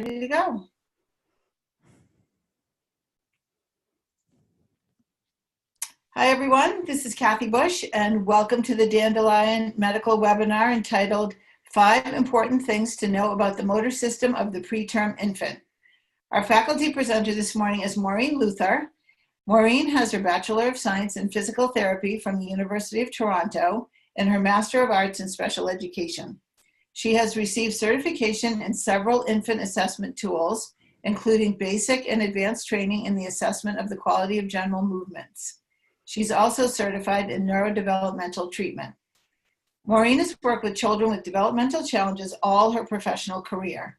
ready to go. Hi everyone, this is Kathy Bush and welcome to the DandleLION medical webinar entitled 5 Important Things to Know About the Motor System of the Preterm Infant. Our faculty presenter this morning is Maureen Luther. Maureen has her Bachelor of Science in Physical Therapy from the University of Toronto and her Master of Arts in Special Education. She has received certification in several infant assessment tools, including basic and advanced training in the assessment of the quality of general movements. She's also certified in neurodevelopmental treatment. Maureen has worked with children with developmental challenges all her professional career.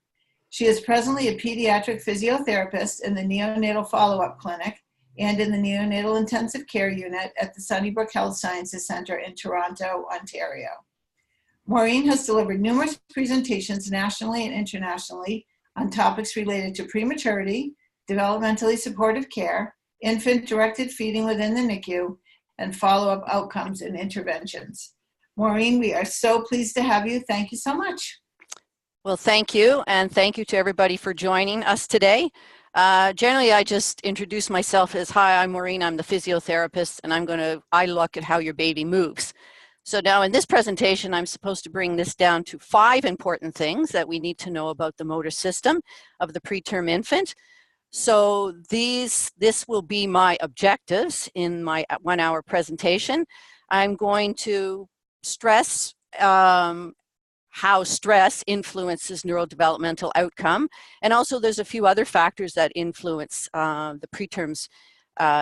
She is presently a pediatric physiotherapist in the neonatal follow-up clinic and in the neonatal intensive care unit at the Sunnybrook Health Sciences Center in Toronto, Ontario. Maureen has delivered numerous presentations nationally and internationally on topics related to prematurity, developmentally supportive care, infant-directed feeding within the NICU, and follow-up outcomes and interventions. Maureen, we are so pleased to have you. Thank you so much. Well, thank you, and thank you to everybody for joining us today. Generally, I just introduce myself as, hi, I'm Maureen, I'm the physiotherapist, and I look at how your baby moves. So now in this presentation, I'm supposed to bring this down to 5 important things that we need to know about the motor system of the preterm infant. So this will be my objectives in my 1-hour presentation. I'm going to stress how stress influences neurodevelopmental outcome. And also there's a few other factors that influence the preterm's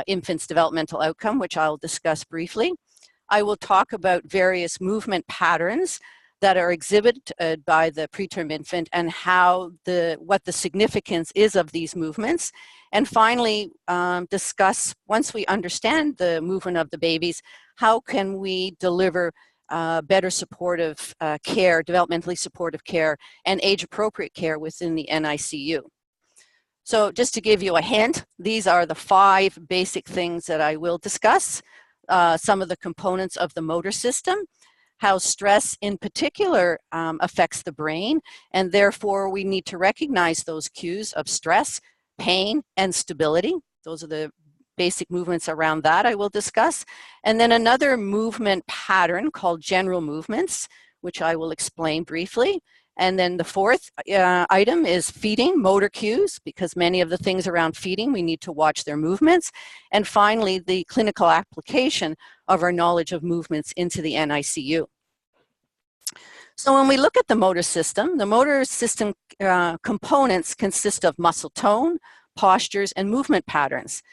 infant's developmental outcome, which I'll discuss briefly. I will talk about various movement patterns that are exhibited by the preterm infant and what the significance is of these movements. And finally, discuss, once we understand the movement of the babies, how can we deliver better supportive care, developmentally supportive care, and age-appropriate care within the NICU. So just to give you a hint, these are the 5 basic things that I will discuss. Some of the components of the motor system, how stress in particular affects the brain, and therefore we need to recognize those cues of stress, pain, and stability. Those are the basic movements around that I will discuss. And then another movement pattern called general movements, which I will explain briefly. And then the 4th item is feeding, motor cues, because many of the things around feeding, we need to watch their movements. And finally, the clinical application of our knowledge of movements into the NICU. So when we look at the motor system components consist of muscle tone, postures, and movement patterns.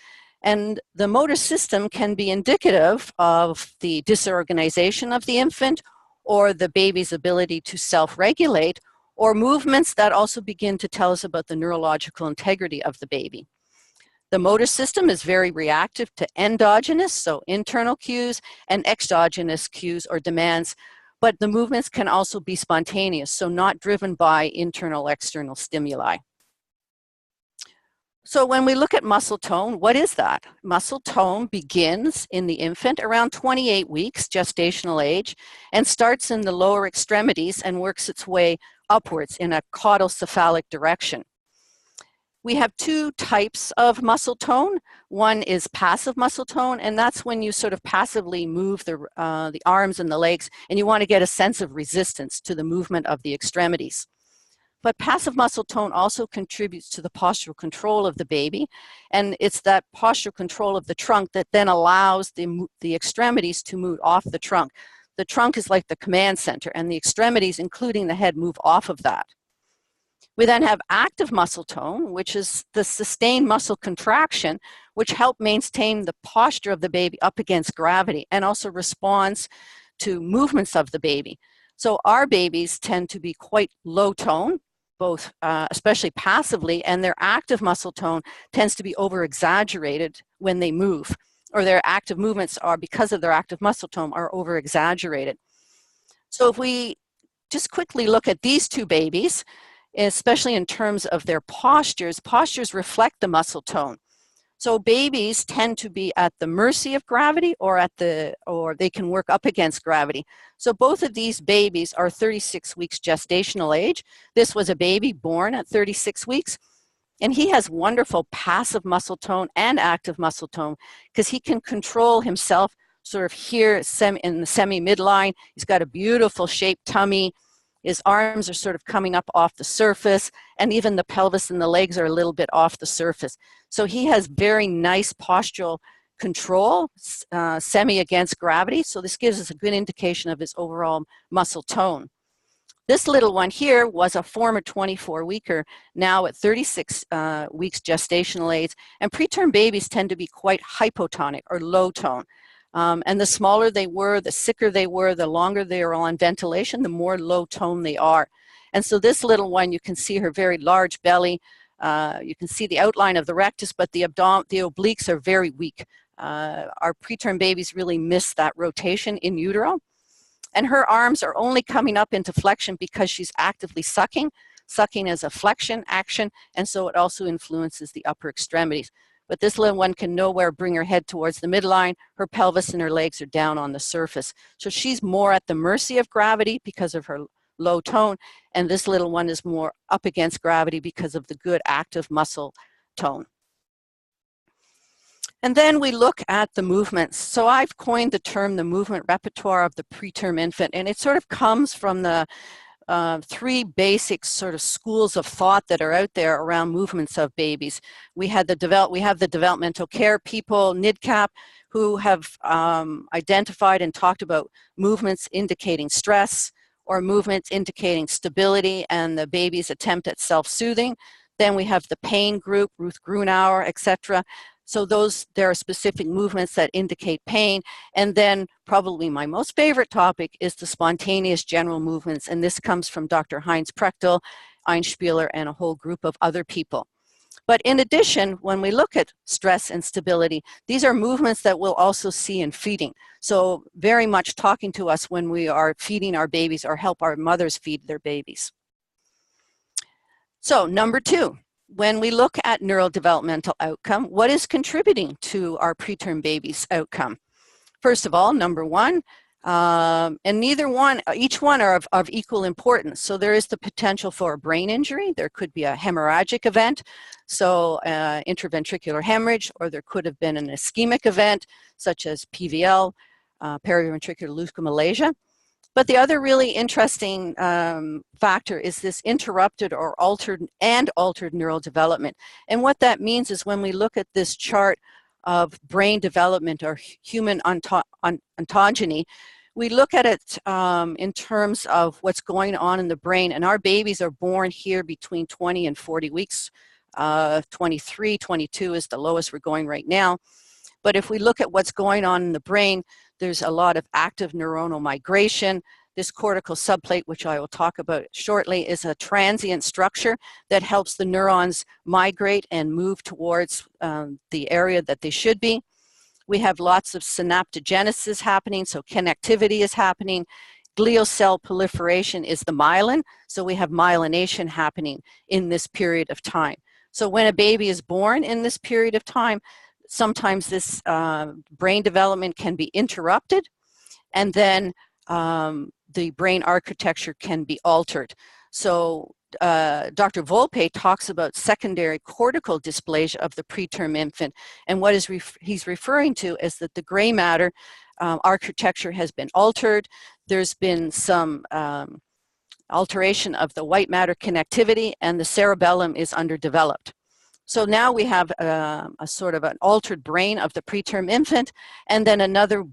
And the motor system can be indicative of the disorganization of the infant or the baby's ability to self-regulate, or movements that also begin to tell us about the neurological integrity of the baby. The motor system is very reactive to endogenous, so internal cues, and exogenous cues or demands, but the movements can also be spontaneous, so not driven by internal external stimuli. So when we look at muscle tone, what is that? Muscle tone begins in the infant around 28 weeks, gestational age, and starts in the lower extremities and works its way upwards in a caudal-cephalic direction. We have 2 types of muscle tone. One is passive muscle tone, and that's when you sort of passively move the arms and the legs, and you want to get a sense of resistance to the movement of the extremities. But passive muscle tone also contributes to the postural control of the baby, and it's that postural control of the trunk that then allows the extremities to move off the trunk. The trunk is like the command center, and the extremities, including the head, move off of that. We then have active muscle tone, which is the sustained muscle contraction, which help maintain the posture of the baby up against gravity and also responds to movements of the baby. So our babies tend to be quite low tone, both especially passively, and their active muscle tone tends to be over-exaggerated when they move, or their active movements are, because of their active muscle tone, are over-exaggerated. So if we just quickly look at these 2 babies, especially in terms of their postures reflect the muscle tone. So babies tend to be at the mercy of gravity or they can work up against gravity. So both of these babies are 36 weeks gestational age. This was a baby born at 36 weeks. And he has wonderful passive muscle tone and active muscle tone because he can control himself sort of here in the semi-midline. He's got a beautiful shaped tummy. His arms are sort of coming up off the surface, and even the pelvis and the legs are a little bit off the surface. So he has very nice postural control, semi against gravity. So this gives us a good indication of his overall muscle tone. This little one here was a former 24-weeker, now at 36 weeks gestational age, and preterm babies tend to be quite hypotonic or low tone. And the smaller they were, the sicker they were, the longer they are on ventilation, the more low tone they are. And so this little one, you can see her very large belly. You can see the outline of the rectus, but the obliques are very weak. Our preterm babies really miss that rotation in utero. And her arms are only coming up into flexion because she's actively sucking. Sucking is a flexion action, and so it also influences the upper extremities. But this little one can nowhere bring her head towards the midline. Her pelvis and her legs are down on the surface. So she's more at the mercy of gravity because of her low tone, and this little one is more up against gravity because of the good active muscle tone. And then we look at the movements. So I've coined the term the movement repertoire of the preterm infant, and it sort of comes from the three basic sort of schools of thought that are out there around movements of babies. We have the developmental care people, NIDCAP, who have identified and talked about movements indicating stress or movements indicating stability and the baby's attempt at self-soothing. Then we have the pain group, Ruth Grunauer, etc. So there are specific movements that indicate pain. And then probably my most favorite topic is the spontaneous general movements. And this comes from Dr. Heinz Prechtel, Einspieler, and a whole group of other people. But in addition, when we look at stress and stability, these are movements that we'll also see in feeding. So very much talking to us when we are feeding our babies or help our mothers feed their babies. So number two. When we look at neurodevelopmental outcome, what is contributing to our preterm baby's outcome? First of all, number one, and each one are of equal importance. So there is the potential for a brain injury. There could be a hemorrhagic event, so intraventricular hemorrhage, or there could have been an ischemic event, such as PVL, periventricular leukomalacia. But the other really interesting factor is this interrupted or altered neural development. And what that means is when we look at this chart of brain development or human ontogeny, we look at it in terms of what's going on in the brain. And our babies are born here between 20 and 40 weeks. 23, 22 is the lowest we're going right now. But if we look at what's going on in the brain, there's a lot of active neuronal migration. This cortical subplate, which I will talk about shortly, is a transient structure that helps the neurons migrate and move towards the area that they should be. We have lots of synaptogenesis happening, so connectivity is happening. Glial cell proliferation is the myelin, so we have myelination happening in this period of time. So when a baby is born in this period of time, sometimes this brain development can be interrupted, and then the brain architecture can be altered. So Dr. Volpe talks about secondary cortical dysplasia of the preterm infant, and what he's referring to is that the gray matter architecture has been altered. There's been some alteration of the white matter connectivity, and the cerebellum is underdeveloped. So now we have a sort of an altered brain of the preterm infant, and then another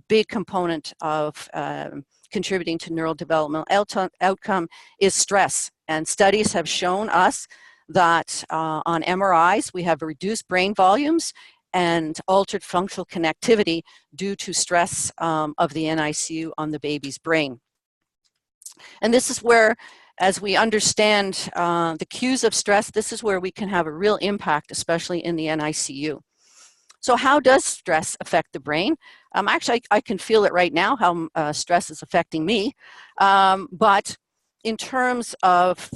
big component of contributing to neurodevelopmental outcome is stress. And studies have shown us that on MRIs, we have reduced brain volumes and altered functional connectivity due to stress of the NICU on the baby's brain. And this is where, as we understand the cues of stress, this is where we can have a real impact, especially in the NICU. So how does stress affect the brain? Actually, I can feel it right now, how stress is affecting me. But in terms of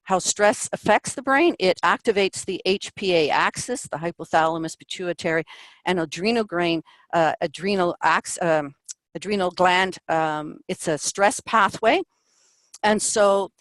how stress affects the brain. It activates the HPA axis, the hypothalamus, pituitary, and adrenal gland. It's a stress pathway. And so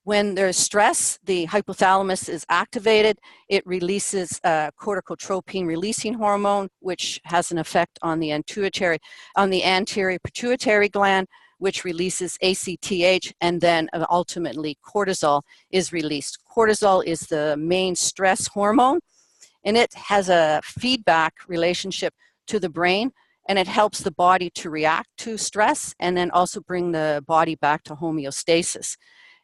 when there's stress, the hypothalamus is activated. It releases corticotropin releasing hormone, which has an effect on the anterior pituitary gland, which releases ACTH, and then ultimately cortisol is released. Cortisol is the main stress hormone, and it has a feedback relationship to the brain, and it helps the body to react to stress and then also bring the body back to homeostasis.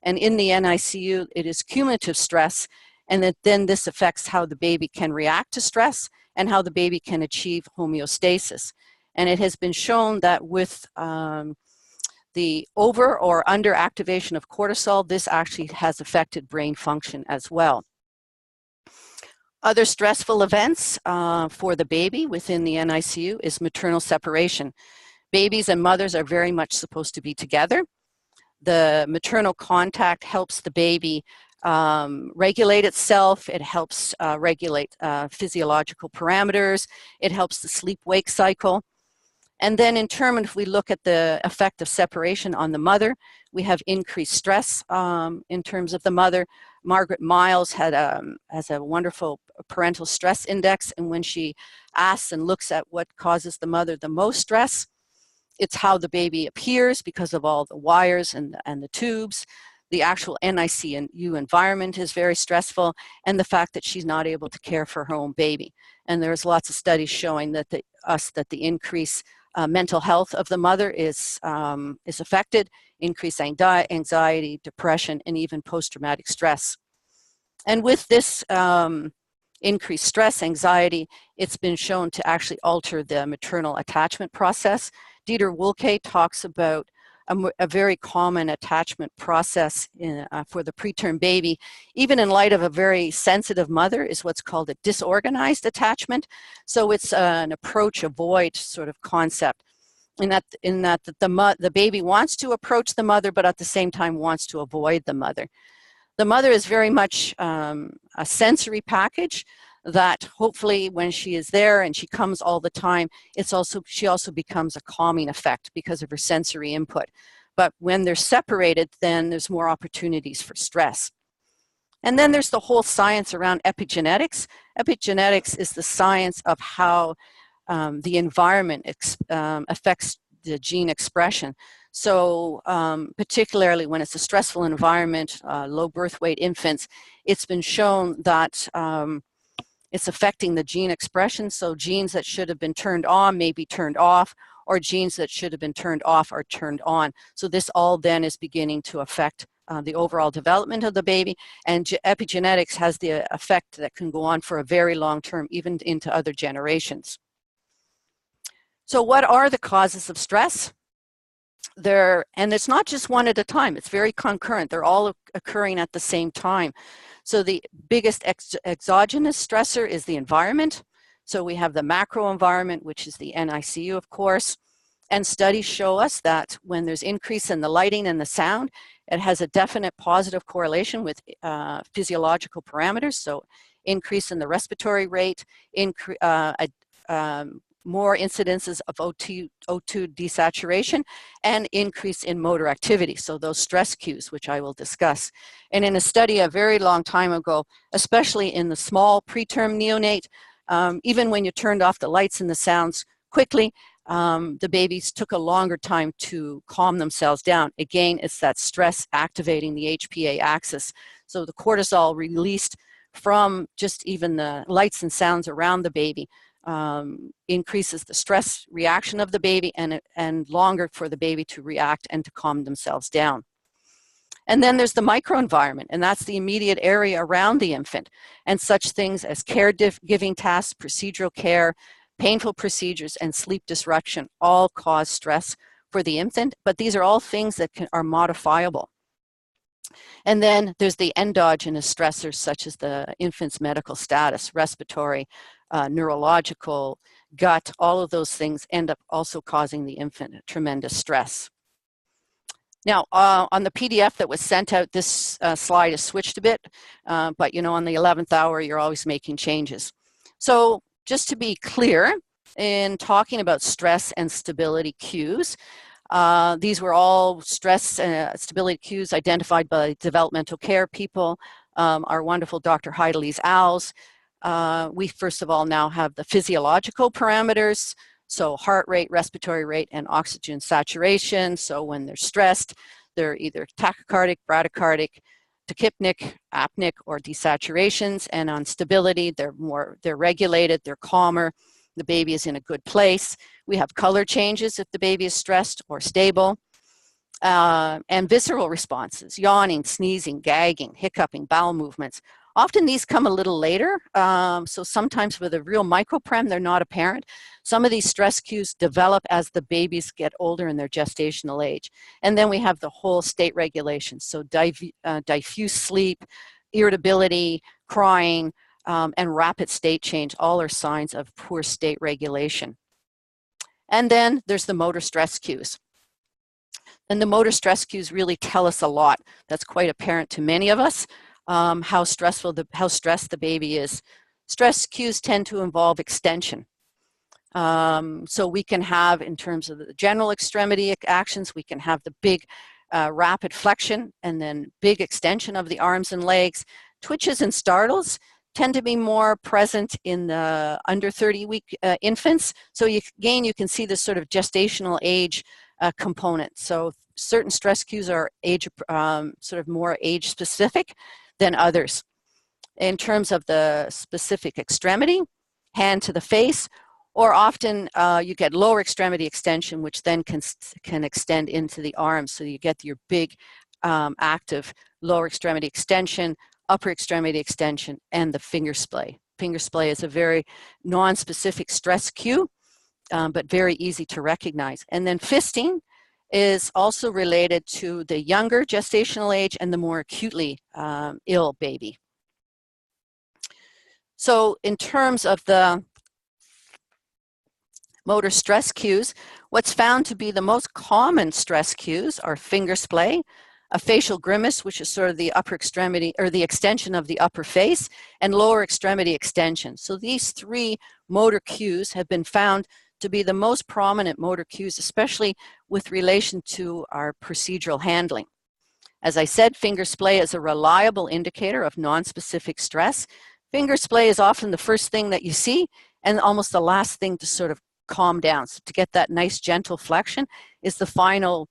And in the NICU, it is cumulative stress, and then this affects how the baby can react to stress and how the baby can achieve homeostasis. And it has been shown that with the over or under activation of cortisol, this actually has affected brain function as well. Other stressful events for the baby within the NICU is maternal separation. Babies and mothers are very much supposed to be together. The maternal contact helps the baby regulate itself. It helps regulate physiological parameters. It helps the sleep-wake cycle. And then in terms, if we look at the effect of separation on the mother, we have increased stress in terms of the mother. Margaret Miles has a wonderful parental stress index, and when she asks and looks at what causes the mother the most stress, it's how the baby appears because of all the wires and the tubes. The actual NICU environment is very stressful, and the fact that she's not able to care for her own baby. And there's lots of studies showing that the increased mental health of the mother is affected, increased anxiety, depression, and even post-traumatic stress. And with this increased stress, anxiety, it's been shown to actually alter the maternal attachment process. Dieter Wilke talks about a very common attachment process for the preterm baby, even in light of a very sensitive mother, is what's called a disorganized attachment. So it's an approach-avoid sort of concept, in that the baby wants to approach the mother, but at the same time wants to avoid the mother. The mother is very much a sensory package that hopefully when she is there and she comes all the time, she also becomes a calming effect because of her sensory input. But when they're separated, then there's more opportunities for stress. And then there's the whole science around epigenetics. Epigenetics is the science of how the environment affects the gene expression. So particularly when it's a stressful environment, low birth weight infants, it's been shown that it's affecting the gene expression. So genes that should have been turned on may be turned off, or genes that should have been turned off are turned on. So this all then is beginning to affect the overall development of the baby. And epigenetics has the effect that can go on for a very long term, even into other generations. So what are the causes of stress? And it's not just one at a time, it's very concurrent. They're all occurring at the same time. So the biggest exogenous stressor is the environment. So we have the macro environment, which is the NICU, of course. And studies show us that when there's increase in the lighting and the sound, it has a definite positive correlation with physiological parameters. So increase in the respiratory rate, more incidences of O2 desaturation, and increase in motor activity. So those stress cues, which I will discuss. And in a study a very long time ago, especially in the small preterm neonate, even when you turned off the lights and the sounds quickly, the babies took a longer time to calm themselves down. Again, it's that stress activating the HPA axis. So the cortisol released from just even the lights and sounds around the baby increases the stress reaction of the baby, and longer for the baby to react and to calm themselves down. And then there's the microenvironment, and that's the immediate area around the infant, and such things as caregiving tasks, procedural care, painful procedures, and sleep disruption all cause stress for the infant, but these are all things that are modifiable. And then there's the endogenous stressors, such as the infant's medical status, respiratory, neurological, gut, all of those things end up also causing the infant tremendous stress. Now, on the PDF that was sent out, this slide is switched a bit, but you know, on the 11th hour, you're always making changes. So just to be clear, in talking about stress and stability cues, these were all stress and stability cues identified by developmental care people, our wonderful Dr. Heidelise Owls. We first of all now have the physiological parameters, so heart rate, respiratory rate, and oxygen saturation. So when they're stressed, they're either tachycardic, bradycardic, tachypnic, apneic, or desaturations. And on stability, they're regulated, they're calmer, the baby is in a good place. We have color changes if the baby is stressed or stable. And visceral responses, yawning, sneezing, gagging, hiccuping, bowel movements. Often these come a little later, so sometimes with a real microprem, they're not apparent. Some of these stress cues develop as the babies get older in their gestational age. And then we have the whole state regulation, so diffuse sleep, irritability, crying, and rapid state change, all are signs of poor state regulation. And then there's the motor stress cues. And the motor stress cues really tell us a lot. That's quite apparent to many of us. How stressed the baby is. Stress cues tend to involve extension. So we can have, in terms of the general extremity actions, we can have the big rapid flexion and then big extension of the arms and legs. Twitches and startles tend to be more present in the under 30-week infants. So again, you can see this sort of gestational age component. So certain stress cues are sort of more age specific than others. In terms of the specific extremity, hand to the face, or often you get lower extremity extension, which then can extend into the arms. So you get your big active lower extremity extension, upper extremity extension, and the finger splay. Finger splay is a very non-specific stress cue, but very easy to recognize. And then fisting is also related to the younger gestational age and the more acutely ill baby. So in terms of the motor stress cues, what's found to be the most common stress cues are finger splay, a facial grimace, which is sort of the upper extremity or the extension of the upper face, and lower extremity extension. So these three motor cues have been found to be the most prominent motor cues, especially with relation to our procedural handling. As I said, finger splay is a reliable indicator of nonspecific stress. Finger splay is often the first thing that you see and almost the last thing to sort of calm down. So to get that nice gentle flexion is the final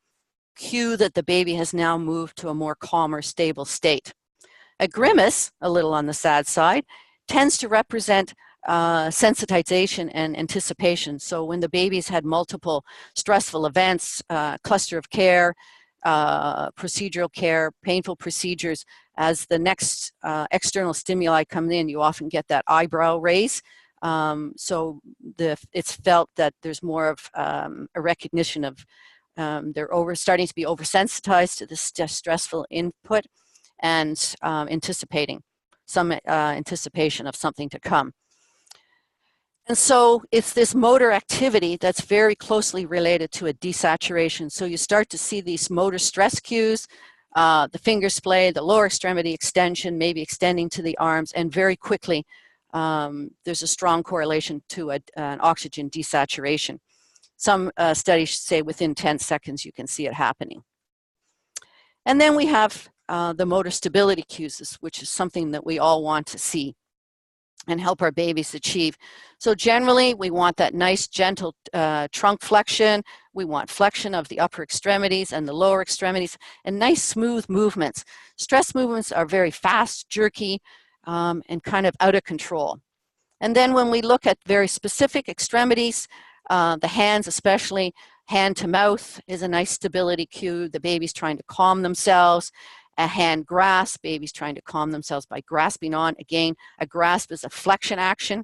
cue that the baby has now moved to a more calmer, stable state. A grimace, a little on the sad side, tends to represent sensitization and anticipation. So when the baby's had multiple stressful events, cluster of care, procedural care, painful procedures, as the next external stimuli come in, you often get that eyebrow raise. So it's felt that there's more of a recognition of they're starting to be oversensitized to this stressful input and anticipating some anticipation of something to come. And so it's this motor activity that's very closely related to a desaturation. So you start to see these motor stress cues, the finger splay, the lower extremity extension, maybe extending to the arms, and very quickly there's a strong correlation to an oxygen desaturation. Some studies say within 10 seconds you can see it happening. And then we have the motor stability cues, which is something that we all want to see and help our babies achieve. So generally, we want that nice, gentle trunk flexion. We want flexion of the upper extremities and the lower extremities, and nice, smooth movements. Stress movements are very fast, jerky, and kind of out of control. And then when we look at very specific extremities, the hands especially, hand to mouth is a nice stability cue. The baby's trying to calm themselves. A hand grasp, baby's trying to calm themselves by grasping on. Again, a grasp is a flexion action.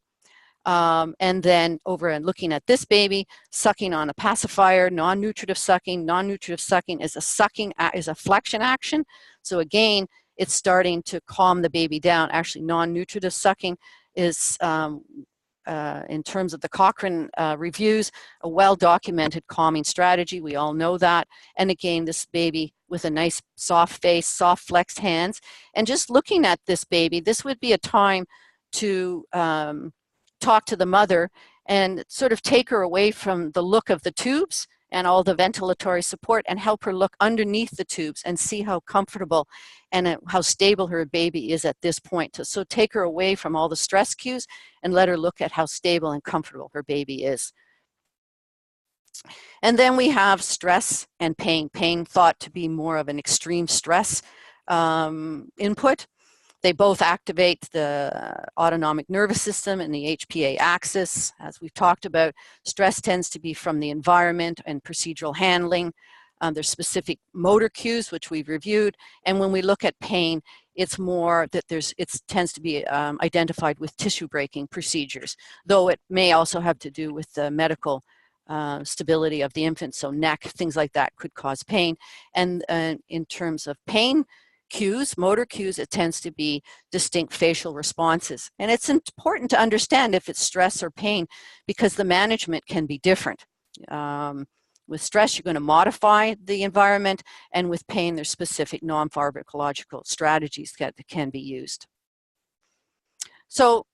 And then over and looking at this baby, sucking on a pacifier, non-nutritive sucking. Non-nutritive sucking is a flexion action. So again, it's starting to calm the baby down. Actually, non-nutritive sucking is in terms of the Cochrane reviews, a well-documented calming strategy. We all know that. And again, this baby with a nice soft face, soft flexed hands. And just looking at this baby, this would be a time to talk to the mother and sort of take her away from the look of the tubes and all the ventilatory support and help her look underneath the tubes and see how comfortable and how stable her baby is at this point. So take her away from all the stress cues and let her look at how stable and comfortable her baby is. And then we have stress and pain. Pain thought to be more of an extreme stress input. They both activate the autonomic nervous system and the HPA axis. As we've talked about, stress tends to be from the environment and procedural handling. There's specific motor cues, which we've reviewed. And when we look at pain, it's more that it tends to be identified with tissue breaking procedures, though it may also have to do with the medical stability of the infant. So neck, things like that could cause pain. And in terms of pain cues, motor cues, it tends to be distinct facial responses. And it's important to understand if it's stress or pain because the management can be different. With stress, you're going to modify the environment, and with pain, there's specific non-pharmacological strategies that can be used. So,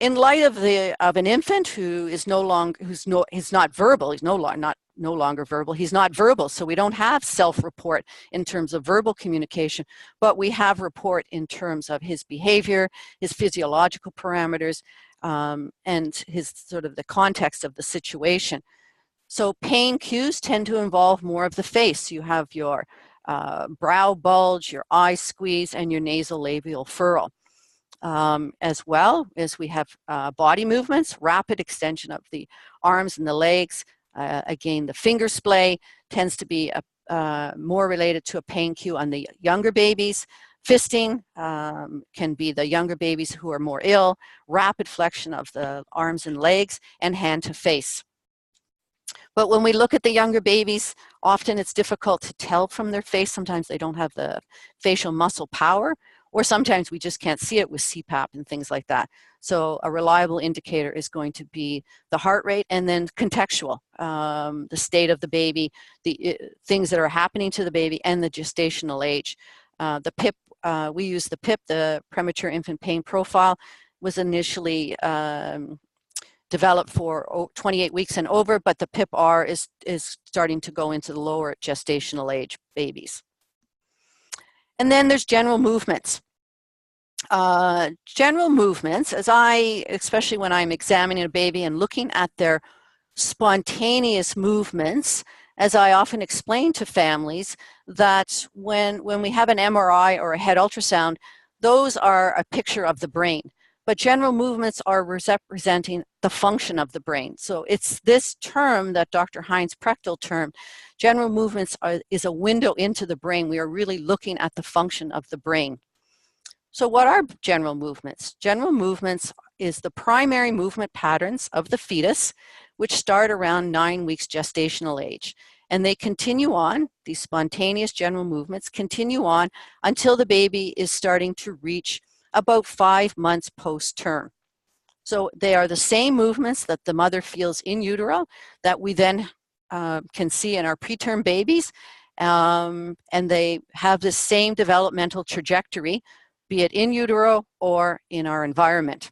in light of an infant who is no longer verbal, he's no longer verbal. He's not verbal, so we don't have self-report in terms of verbal communication, but we have report in terms of his behavior, his physiological parameters, and his sort of the context of the situation. So pain cues tend to involve more of the face. You have your brow bulge, your eye squeeze, and your nasolabial furrow. As well as we have body movements, rapid extension of the arms and the legs. Again, the finger splay tends to be more related to a pain cue on the younger babies. Fisting can be the younger babies who are more ill. Rapid flexion of the arms and legs, and hand to face. But when we look at the younger babies, often it's difficult to tell from their face. Sometimes they don't have the facial muscle power, or sometimes we just can't see it with CPAP and things like that. So a reliable indicator is going to be the heart rate, and then contextual, the state of the baby, the things that are happening to the baby, and the gestational age. The PIP, we use the PIP, the Premature Infant Pain Profile, was initially developed for 28 weeks and over, but the PIP-R is starting to go into the lower gestational age babies. And then there's general movements. General movements, especially when I'm examining a baby and looking at their spontaneous movements, as I often explain to families, that when we have an MRI or a head ultrasound, those are a picture of the brain. But general movements are representing the function of the brain. So it's this term that Dr. Heinz Prechtel termed, general movements is a window into the brain. We are really looking at the function of the brain. So what are general movements? General movements is the primary movement patterns of the fetus, which start around 9 weeks gestational age. And they continue on, these spontaneous general movements continue on until the baby is starting to reach about 5 months post-term. So they are the same movements that the mother feels in utero that we then can see in our preterm babies, and they have the same developmental trajectory, be it in utero or in our environment.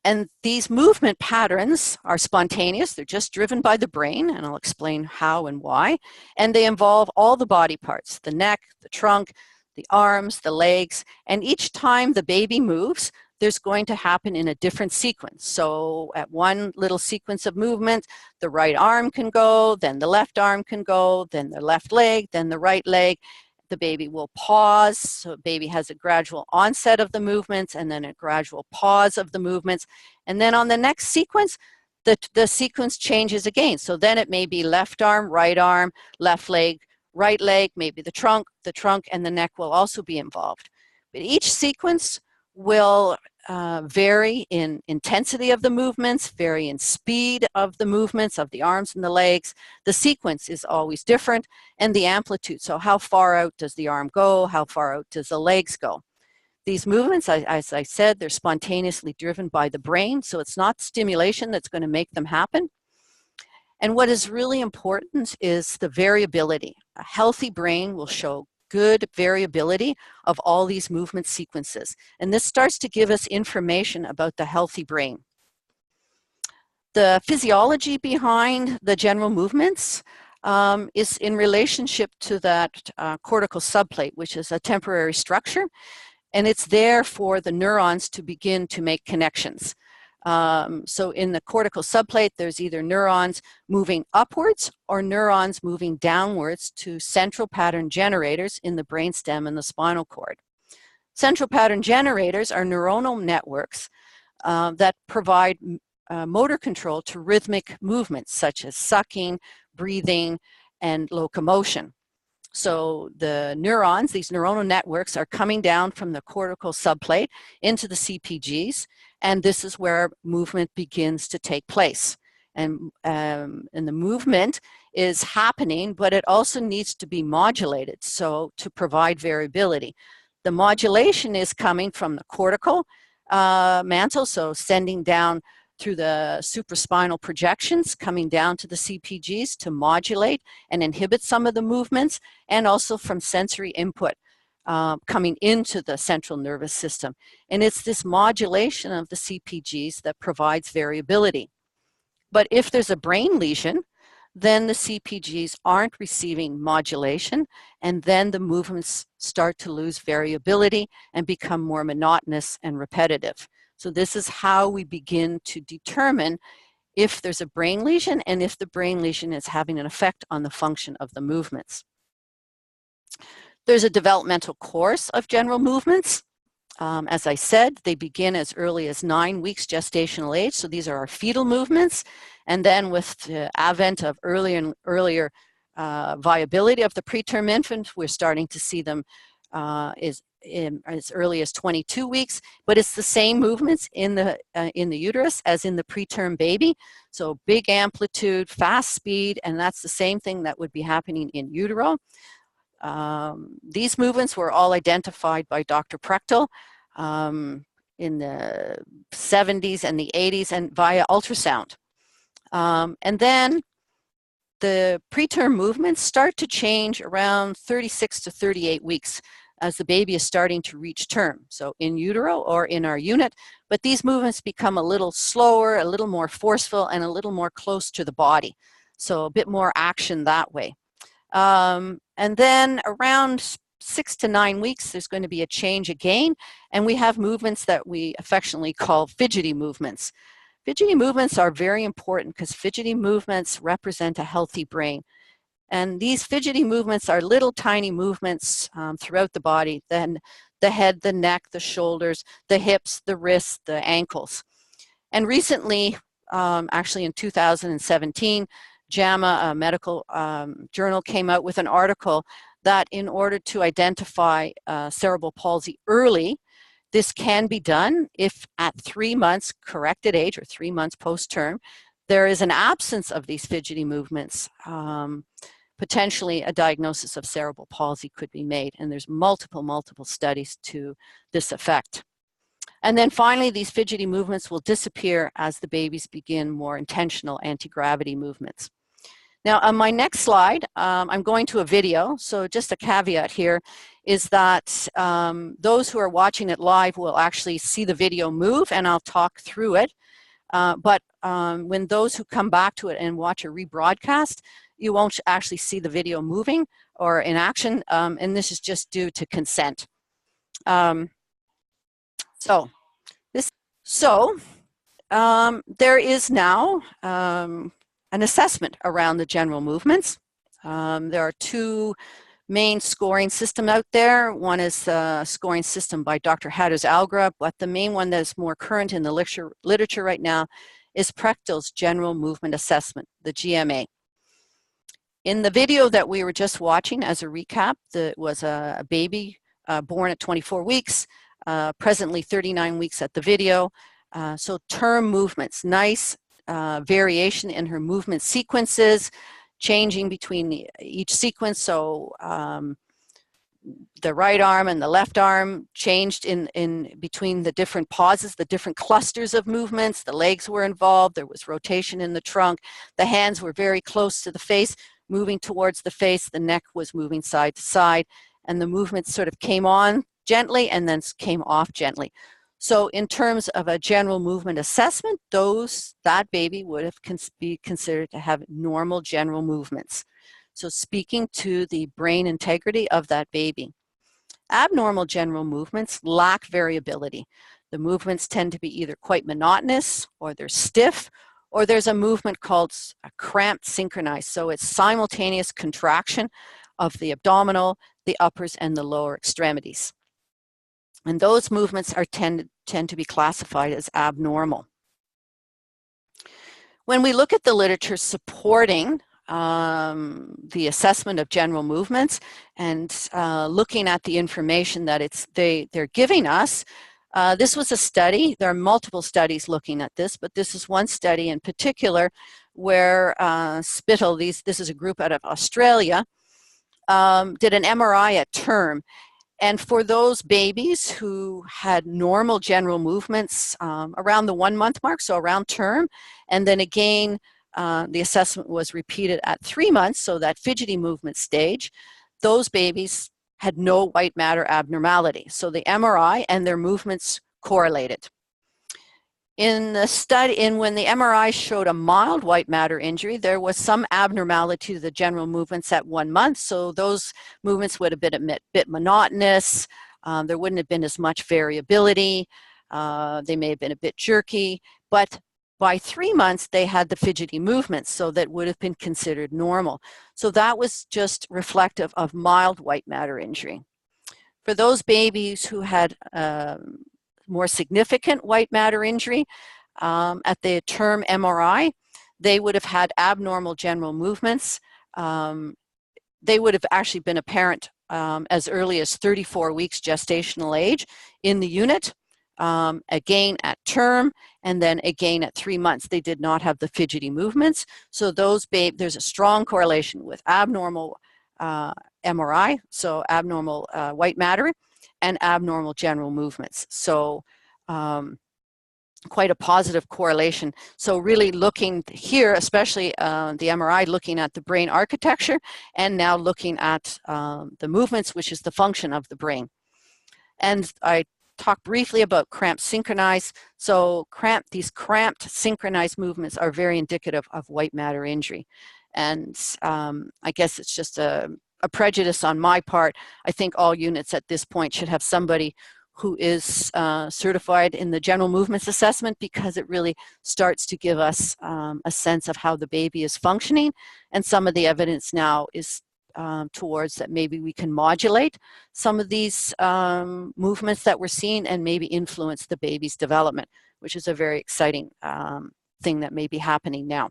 And these movement patterns are spontaneous. They're just driven by the brain, and I'll explain how and why. And they involve all the body parts, the neck, the trunk, the arms, the legs, and each time the baby moves, there's going to happen in a different sequence. So at one little sequence of movement, the right arm can go, then the left arm can go, then the left leg, then the right leg. The baby will pause, so the baby has a gradual onset of the movements and then a gradual pause of the movements. And then on the next sequence, the sequence changes again. So then it may be left arm, left leg, right leg, maybe the trunk, and the neck will also be involved. But each sequence will vary in intensity of the movements, vary in speed of the movements of the arms and the legs. The sequence is always different, and the amplitude. So how far out does the arm go? How far out does the legs go? These movements, as I said, they're spontaneously driven by the brain, so it's not stimulation that's going to make them happen. And what is really important is the variability. A healthy brain will show good variability of all these movement sequences. And this starts to give us information about the healthy brain. The physiology behind the general movements is in relationship to that cortical subplate, which is a temporary structure, and it's there for the neurons to begin to make connections. So in the cortical subplate, there's either neurons moving upwards or neurons moving downwards to central pattern generators in the brainstem and the spinal cord. Central pattern generators are neuronal networks that provide motor control to rhythmic movements such as sucking, breathing, and locomotion. So the neurons, these neuronal networks, are coming down from the cortical subplate into the CPGs, and this is where movement begins to take place. And the movement is happening, but it also needs to be modulated, so to provide variability. The modulation is coming from the cortical mantle, so sending down through the supraspinal projections, coming down to the CPGs to modulate and inhibit some of the movements, and also from sensory input coming into the central nervous system. And it's this modulation of the CPGs that provides variability. But if there's a brain lesion, then the CPGs aren't receiving modulation, and then the movements start to lose variability and become more monotonous and repetitive. So this is how we begin to determine if there's a brain lesion and if the brain lesion is having an effect on the function of the movements. There's a developmental course of general movements. As I said, they begin as early as 9 weeks gestational age, so these are our fetal movements. And then with the advent of earlier and earlier viability of the preterm infant, we're starting to see them as early as 22 weeks, but it's the same movements in the uterus as in the preterm baby. So big amplitude, fast speed, and that's the same thing that would be happening in utero. These movements were all identified by Dr. Prechtel in the 70s and the 80s and via ultrasound. And then the preterm movements start to change around 36 to 38 weeks as the baby is starting to reach term, so in utero or in our unit, but these movements become a little slower, a little more forceful, and a little more close to the body, so a bit more action that way. And then around 6 to 9 weeks, there's going to be a change again, and we have movements that we affectionately call fidgety movements. Fidgety movements are very important because fidgety movements represent a healthy brain. And these fidgety movements are little tiny movements throughout the body, then the head, the neck, the shoulders, the hips, the wrists, the ankles. And recently, actually in 2017, JAMA, a medical journal, came out with an article that in order to identify cerebral palsy early, this can be done if at 3 months corrected age or 3 months post-term, there is an absence of these fidgety movements. Potentially a diagnosis of cerebral palsy could be made, and there's multiple studies to this effect. And then finally, these fidgety movements will disappear as the babies begin more intentional anti-gravity movements. Now on my next slide, I'm going to a video, so just a caveat here is that those who are watching it live will actually see the video move and I'll talk through it. But when those who come back to it and watch a rebroadcast, you won't actually see the video moving or in action, and this is just due to consent. There is now an assessment around the general movements. There are 2 main scoring systems out there. One is a scoring system by Dr. Hatters-Algra, but the main one that is more current in the literature right now is Prechtel's General Movement Assessment, the GMA. In the video that we were just watching, as a recap, there was a baby born at 24 weeks, presently 39 weeks at the video. So term movements, nice variation in her movement sequences, changing between each sequence. So the right arm and the left arm changed in between the different pauses, the different clusters of movements. The legs were involved. There was rotation in the trunk. The hands were very close to the face, moving towards the face. The neck was moving side to side, and the movements sort of came on gently and then came off gently. So in terms of a general movement assessment, that baby would have be considered to have normal general movements. So speaking to the brain integrity of that baby. Abnormal general movements lack variability. The movements tend to be either quite monotonous, or they're stiff, or there's a movement called a cramped synchronized. So it's simultaneous contraction of the abdominal, the uppers, and the lower extremities. And those movements tend to be classified as abnormal. When we look at the literature supporting the assessment of general movements and looking at the information that they're giving us, this was a study. There are multiple studies looking at this, but this is one study in particular where Spittle, this is a group out of Australia, did an MRI at term. And for those babies who had normal general movements around the 1 month mark, so around term, and then again, the assessment was repeated at 3 months, so that fidgety movement stage, those babies had no white matter abnormality. So the MRI and their movements correlated. In the study, when the MRI showed a mild white matter injury, there was some abnormality to the general movements at 1 month. So those movements would have been a bit monotonous. There wouldn't have been as much variability. They may have been a bit jerky, but by 3 months, they had the fidgety movements, so that would have been considered normal. So that was just reflective of mild white matter injury. For those babies who had more significant white matter injury at the term MRI, they would have had abnormal general movements. They would have actually been apparent as early as 34 weeks gestational age in the unit, again at term, and then again at 3 months. They did not have the fidgety movements. So there's a strong correlation with abnormal MRI, so abnormal white matter, and abnormal general movements. So quite a positive correlation. So really looking here, especially the MRI, looking at the brain architecture, and now looking at the movements, which is the function of the brain. And I talked briefly about cramped synchronized. So these cramped synchronized movements are very indicative of white matter injury. And I guess it's just a prejudice on my part. I think all units at this point should have somebody who is certified in the general movements assessment, because it really starts to give us a sense of how the baby is functioning. And some of the evidence now is towards that maybe we can modulate some of these movements that we're seeing and maybe influence the baby's development, which is a very exciting thing that may be happening now.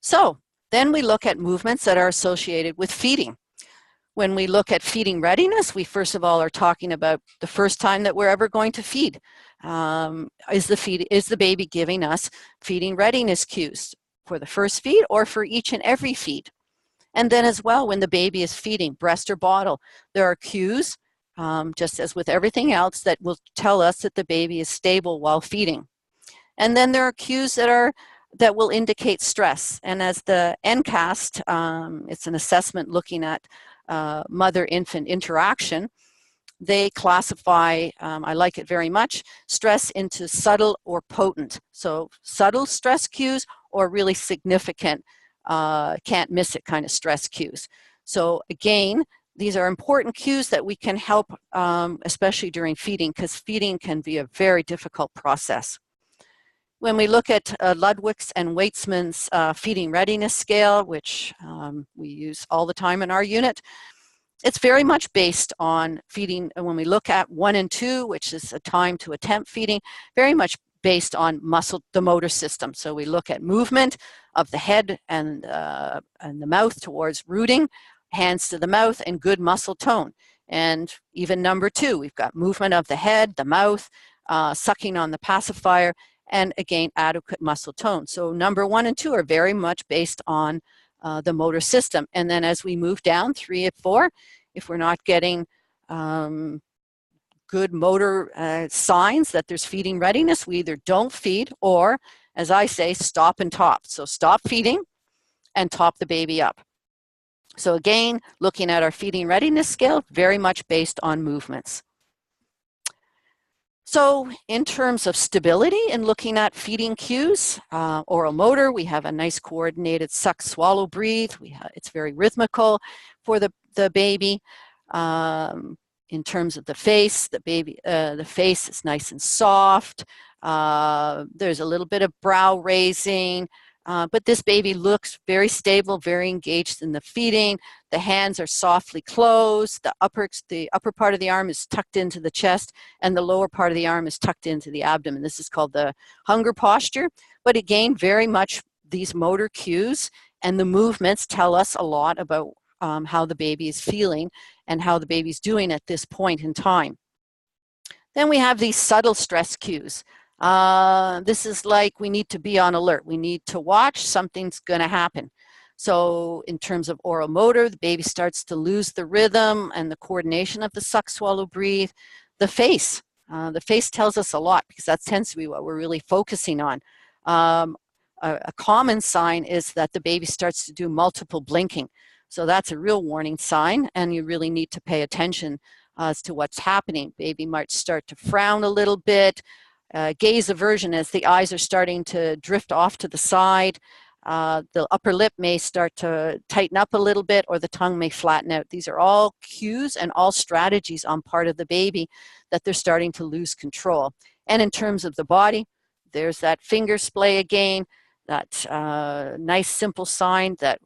So then we look at movements that are associated with feeding. When we look at feeding readiness, we first of all are talking about the first time that we're ever going to feed. Is the baby giving us feeding readiness cues for the first feed or for each and every feed? And then as well, when the baby is feeding, breast or bottle, there are cues, just as with everything else, that will tell us that the baby is stable while feeding. And then there are cues that will indicate stress. And as the NCAST, it's an assessment looking at mother-infant interaction, they classify, I like it very much, stress into subtle or potent. So subtle stress cues or really significant, can't miss it kind of stress cues. So again, these are important cues that we can help, especially during feeding, because feeding can be a very difficult process. When we look at Ludwig's and Weitzman's feeding readiness scale, which we use all the time in our unit, it's very much based on feeding. And when we look at 1 and 2, which is a time to attempt feeding, very much based on the motor system. So we look at movement of the head and the mouth towards rooting, hands to the mouth, and good muscle tone. And even number 2, we've got movement of the head, the mouth, sucking on the pacifier, and again, adequate muscle tone. So number 1 and 2 are very much based on the motor system. And then as we move down, 3 and 4, if we're not getting good motor signs that there's feeding readiness, we either don't feed or, as I say, stop and top. So stop feeding and top the baby up. So again, looking at our feeding readiness scale, very much based on movements. So in terms of stability and looking at feeding cues, oral motor, we have a nice coordinated suck, swallow, breathe. It's very rhythmical for the baby. In terms of the face, the face is nice and soft. There's a little bit of brow raising, but this baby looks very stable, very engaged in the feeding. The hands are softly closed. The upper part of the arm is tucked into the chest, and the lower part of the arm is tucked into the abdomen. This is called the hunger posture. But again, very much these motor cues and the movements tell us a lot about how the baby is feeling and how the baby's doing at this point in time. Then we have these subtle stress cues. This is like we need to be on alert. We need to watch, something's going to happen. So in terms of oral motor, the baby starts to lose the rhythm and the coordination of the suck, swallow, breathe. The face tells us a lot because that tends to be what we're really focusing on. A common sign is that the baby starts to do multiple blinking. So that's a real warning sign, and you really need to pay attention as to what's happening. Baby might start to frown a little bit, gaze aversion as the eyes are starting to drift off to the side. The upper lip may start to tighten up a little bit, or the tongue may flatten out. These are all cues and all strategies on part of the baby that they're starting to lose control. And in terms of the body, there's that finger splay again, that nice simple sign that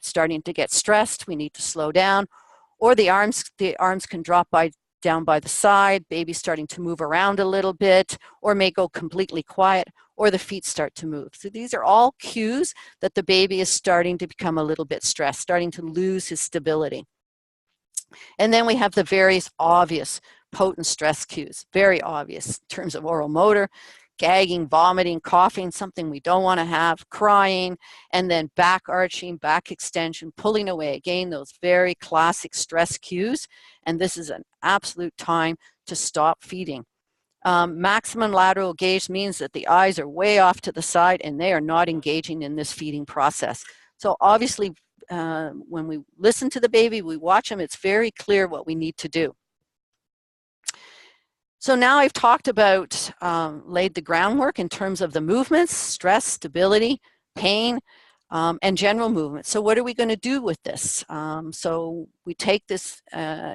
starting to get stressed, we need to slow down. Or the arms can drop down by the side, baby starting to move around a little bit, or may go completely quiet, or the feet start to move. So these are all cues that the baby is starting to become a little bit stressed, starting to lose his stability. And then we have the various obvious potent stress cues, very obvious in terms of oral motor, gagging, vomiting, coughing, something we don't want to have, crying, and then back arching, back extension, pulling away. Again, those very classic stress cues, and this is an absolute time to stop feeding. Maximum lateral gaze means that the eyes are way off to the side and they are not engaging in this feeding process. So obviously, when we listen to the baby, we watch them, it's very clear what we need to do. So now I've talked about, laid the groundwork in terms of the movements, stress, stability, pain, and general movement. So what are we going to do with this? So we take this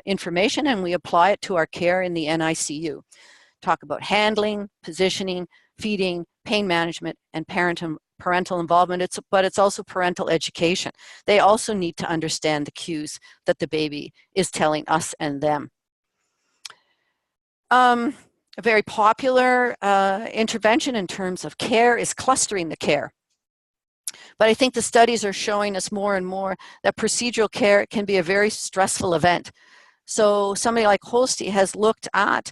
information and we apply it to our care in the NICU. Talk about handling, positioning, feeding, pain management, and parental involvement, but it's also parental education. They also need to understand the cues that the baby is telling us and them. A very popular intervention in terms of care is clustering the care. But I think the studies are showing us more and more that procedural care can be a very stressful event. So somebody like Holste has looked at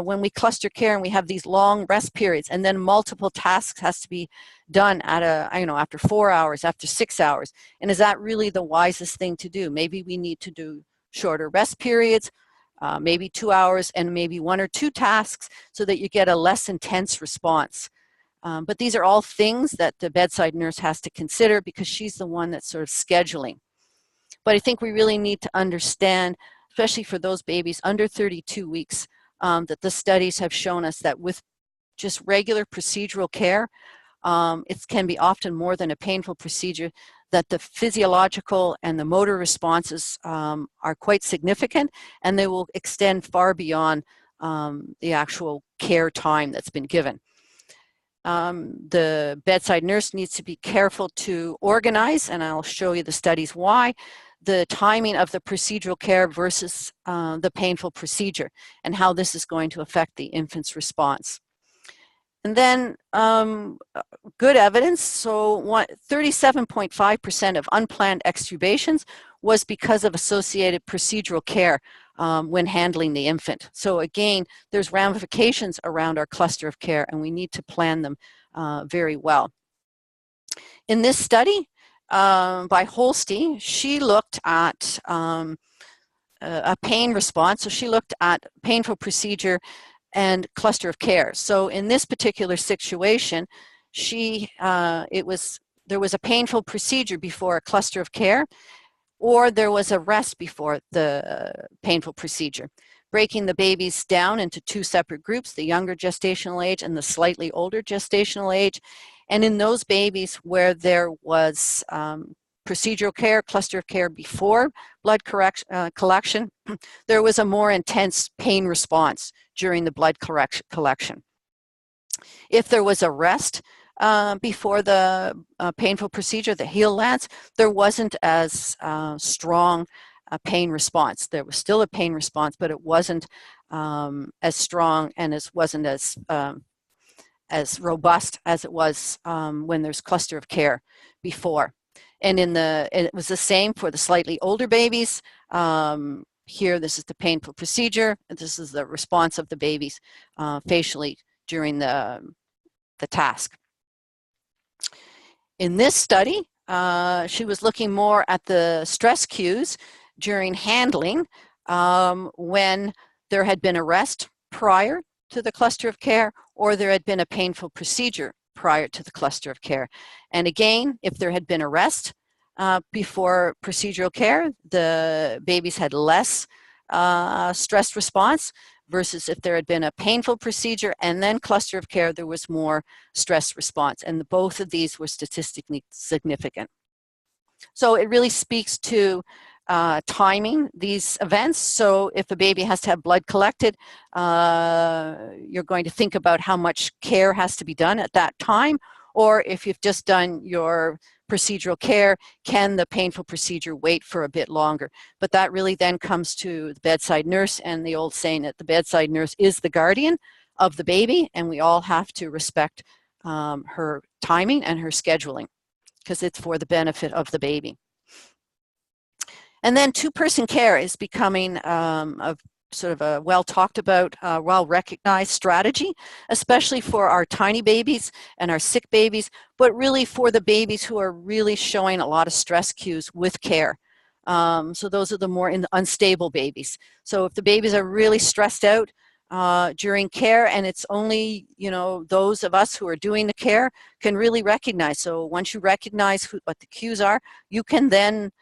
when we cluster care and we have these long rest periods, and then multiple tasks has to be done at after 4 hours, after 6 hours. And is that really the wisest thing to do? Maybe we need to do shorter rest periods, maybe 2 hours and maybe 1 or 2 tasks so that you get a less intense response. But these are all things that the bedside nurse has to consider because she's the one that's sort of scheduling. But I think we really need to understand, especially for those babies under 32 weeks, that the studies have shown us that with just regular procedural care, it can be often more than a painful procedure, that the physiological and the motor responses are quite significant, and they will extend far beyond the actual care time that's been given. The bedside nurse needs to be careful to organize, and I'll show you the studies why, the timing of the procedural care versus the painful procedure and how this is going to affect the infant's response. And then good evidence, so 37.5% of unplanned extubations was because of associated procedural care when handling the infant. So again, there's ramifications around our cluster of care and we need to plan them very well. In this study by Holste, she looked at a pain response. So she looked at painful procedure and cluster of care. So in this particular situation, there was a painful procedure before a cluster of care, or there was a rest before the painful procedure, breaking the babies down into two separate groups, the younger gestational age and the slightly older gestational age. And in those babies where there was procedural care, cluster of care before blood collection, there was a more intense pain response during the blood collection. If there was a rest before the painful procedure, the heel lance, there wasn't as strong a pain response. There was still a pain response, but it wasn't as strong, and it wasn't as robust as it was when there's cluster of care before. And it was the same for the slightly older babies. Here, this is the painful procedure. This is the response of the babies facially during the task. In this study, she was looking more at the stress cues during handling when there had been a rest prior to the cluster of care, or there had been a painful procedure prior to the cluster of care. And again, if there had been a rest before procedural care, the babies had less stress response, versus if there had been a painful procedure and then cluster of care, there was more stress response. And both of these were statistically significant. So it really speaks to timing these events. So if a baby has to have blood collected, you're going to think about how much care has to be done at that time. Or if you've just done your procedural care, can the painful procedure wait for a bit longer? But that really then comes to the bedside nurse, and the old saying that the bedside nurse is the guardian of the baby, and we all have to respect her timing and her scheduling, because it's for the benefit of the baby. And then two-person care is becoming a sort of a well talked about, well recognized strategy, especially for our tiny babies and our sick babies, but really for the babies who are really showing a lot of stress cues with care. So those are the more unstable babies. So if the babies are really stressed out during care, and it's only, those of us who are doing the care can really recognize. So once you recognize what the cues are, you can then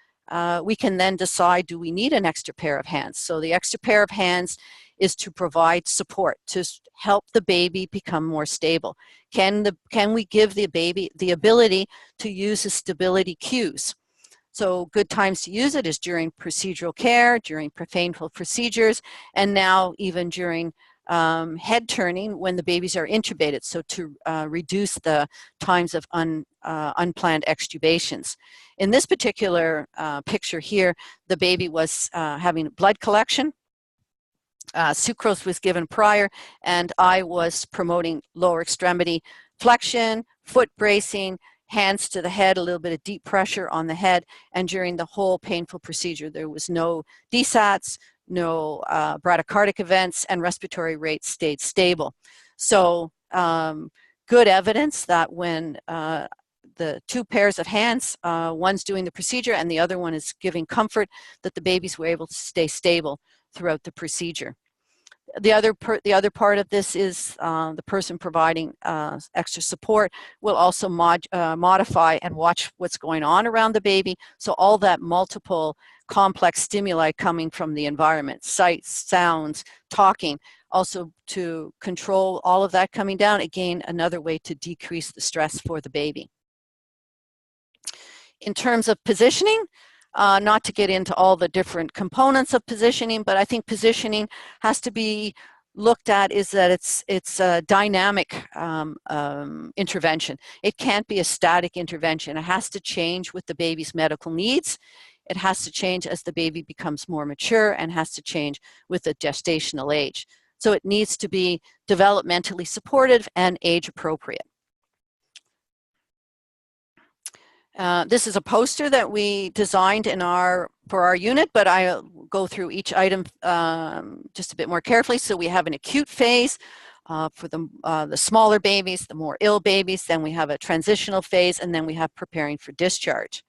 we can then decide, do we need an extra pair of hands? So the extra pair of hands is to provide support, to help the baby become more stable. Can we give the baby the ability to use the stability cues? So good times to use it is during procedural care, during painful procedures, and now even during head turning when the babies are intubated, so to reduce the times of unplanned extubations. In this particular picture here, the baby was having blood collection. Sucrose was given prior, and I was promoting lower extremity flexion, foot bracing, hands to the head, a little bit of deep pressure on the head, and during the whole painful procedure, there was no DSATs, no bradycardic events, and respiratory rates stayed stable. So good evidence that when the two pairs of hands, one's doing the procedure and the other one is giving comfort, that the babies were able to stay stable throughout the procedure. The other part of this is the person providing extra support will also modify and watch what's going on around the baby. So all that multiple complex stimuli coming from the environment, sights, sounds, talking, also to control all of that coming down. Again, another way to decrease the stress for the baby. In terms of positioning, not to get into all the different components of positioning, but I think positioning has to be looked at is that it's a dynamic intervention. It can't be a static intervention. It has to change with the baby's medical needs. It has to change as the baby becomes more mature, and has to change with the gestational age. So it needs to be developmentally supportive and age appropriate. This is a poster that we designed for our unit, but I'll go through each item just a bit more carefully. So we have an acute phase for the smaller babies, the more ill babies. Then we have a transitional phase, and then we have preparing for discharge.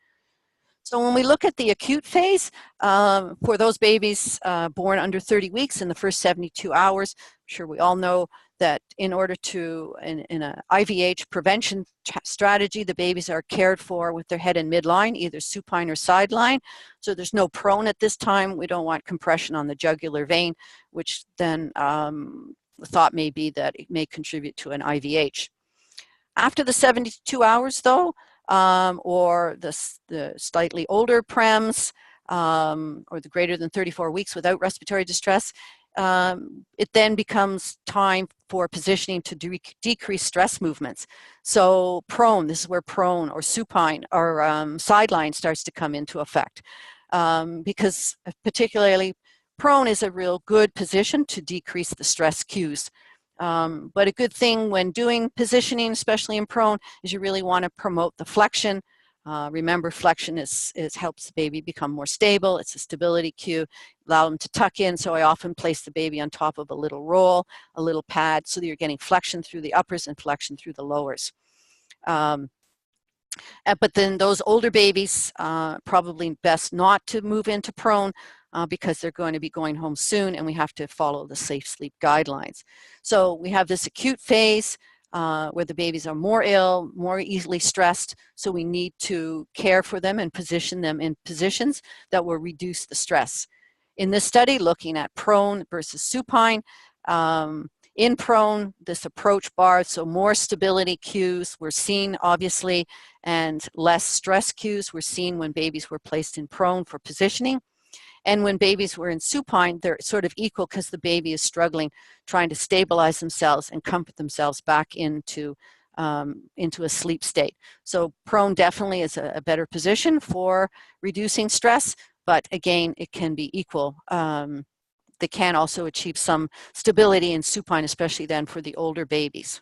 So when we look at the acute phase, for those babies born under 30 weeks in the first 72 hours, I'm sure we all know that in order to, in an IVH prevention strategy, the babies are cared for with their head in midline, either supine or sideline. So there's no prone at this time. We don't want compression on the jugular vein, which then the thought may be that it may contribute to an IVH. After the 72 hours, though, or the slightly older prems, or the greater than 34 weeks without respiratory distress, it then becomes time for positioning to decrease stress movements. So prone, this is where prone or supine or sideline starts to come into effect, because particularly prone is a real good position to decrease the stress cues. But a good thing when doing positioning, especially in prone, is you really want to promote the flexion. Remember, flexion helps the baby become more stable. It's a stability cue. Allow them to tuck in. So I often place the baby on top of a little roll, a little pad, so that you're getting flexion through the uppers and flexion through the lowers. But then those older babies, probably best not to move into prone because they're going to be going home soon, and we have to follow the safe sleep guidelines. So we have this acute phase where the babies are more ill, more easily stressed, so we need to care for them and position them in positions that will reduce the stress. In this study, looking at prone versus supine, in prone, this approach bar, so more stability cues were seen, obviously, and less stress cues were seen when babies were placed in prone for positioning. And when babies were in supine, they're sort of equal because the baby is struggling, trying to stabilize themselves and comfort themselves back into a sleep state. So prone definitely is a better position for reducing stress, but again, it can be equal. They can also achieve some stability in supine, especially then for the older babies.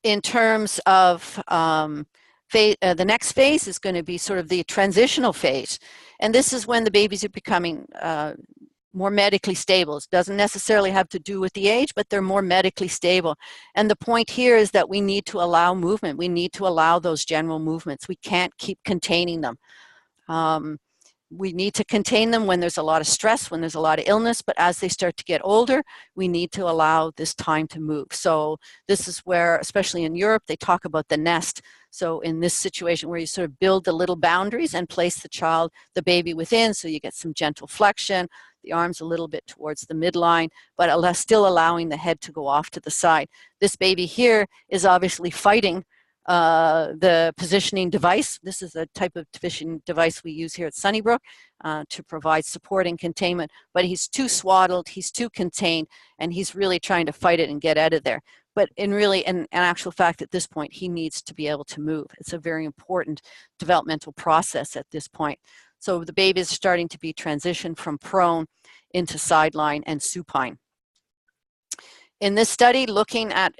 In terms of the next phase is going to be sort of the transitional phase. And this is when the babies are becoming more medically stable. It doesn't necessarily have to do with the age, but they're more medically stable. And the point here is that we need to allow movement. We need to allow those general movements. We can't keep containing them. We need to contain them when there's a lot of stress, when there's a lot of illness, but as they start to get older, we need to allow this time to move. So this is where, especially in Europe, they talk about the nest. So in this situation where you sort of build the little boundaries and place the baby within, so you get some gentle flexion, the arms a little bit towards the midline, but still allowing the head to go off to the side. This baby here is obviously fighting the positioning device. This is a type of positioning device we use here at Sunnybrook to provide support and containment, but he's too swaddled, he's too contained, and he's really trying to fight it and get out of there. But in actual fact, at this point, he needs to be able to move. It's a very important developmental process at this point. So the baby is starting to be transitioned from prone into sideline and supine. In this study, looking at,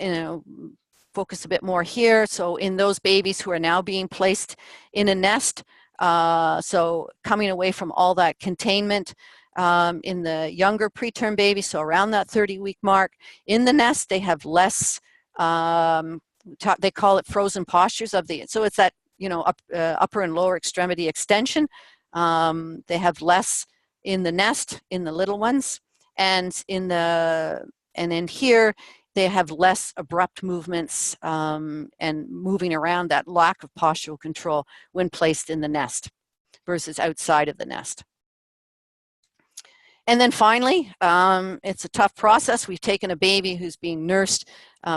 focus a bit more here. So in those babies who are now being placed in a nest, so coming away from all that containment, in the younger preterm babies, so around that 30-week mark, in the nest, they have less, they call it frozen postures so it's that, upper and lower extremity extension. They have less in the nest, in the little ones, and in here, they have less abrupt movements and moving around, that lack of postural control when placed in the nest versus outside of the nest. And then finally, it's a tough process. We've taken a baby who's being nursed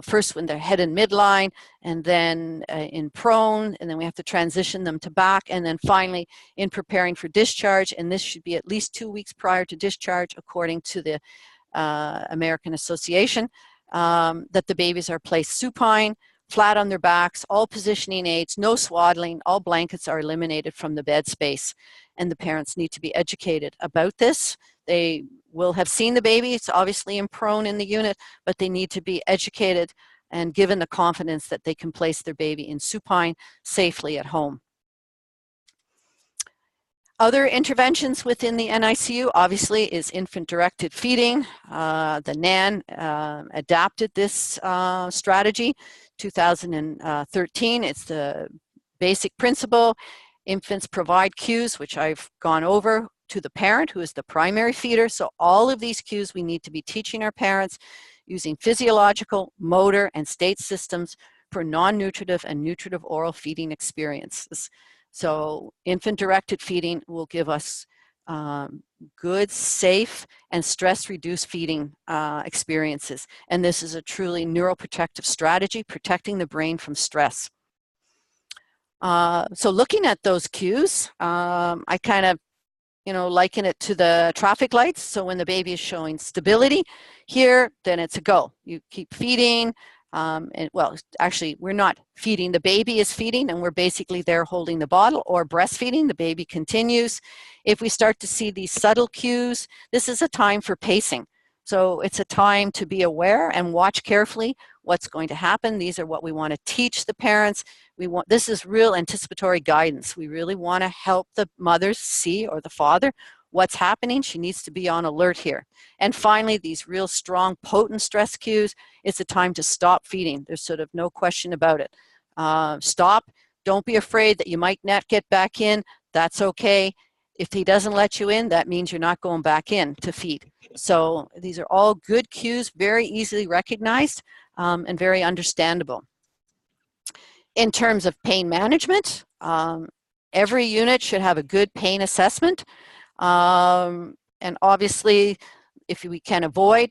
first when they're head in midline, and then in prone, and then we have to transition them to back, and then finally in preparing for discharge, and this should be at least 2 weeks prior to discharge according to the American Association, that the babies are placed supine, flat on their backs, all positioning aids, no swaddling, all blankets are eliminated from the bed space, and the parents need to be educated about this. They will have seen the baby, it's obviously in prone in the unit, but they need to be educated and given the confidence that they can place their baby in supine safely at home. Other interventions within the NICU, obviously, is infant-directed feeding. The NAN adapted this strategy, 2013. It's the basic principle. Infants provide cues, which I've gone over, to the parent, who is the primary feeder. So all of these cues we need to be teaching our parents using physiological, motor, and state systems for non-nutritive and nutritive oral feeding experiences. So infant-directed feeding will give us good, safe, and stress-reduced feeding experiences. And this is a truly neuroprotective strategy, protecting the brain from stress. So looking at those cues, I kind of liken it to the traffic lights. So when the baby is showing stability here, then it's a go. You keep feeding. And well, actually, we're not feeding. The baby is feeding, and we're basically there holding the bottle or breastfeeding. The baby continues. If we start to see these subtle cues, this is a time for pacing. So it's a time to be aware and watch carefully what's going to happen. These are what we want to teach the parents. This is real anticipatory guidance. We really want to help the mothers see, or the father, what's happening. She needs to be on alert here. And finally, these real strong, potent stress cues, it's a time to stop feeding. There's sort of no question about it. Stop. Don't be afraid that you might not get back in. That's okay. If he doesn't let you in, that means you're not going back in to feed. So these are all good cues, very easily recognized, and very understandable. In terms of pain management, every unit should have a good pain assessment. And obviously, if we can avoid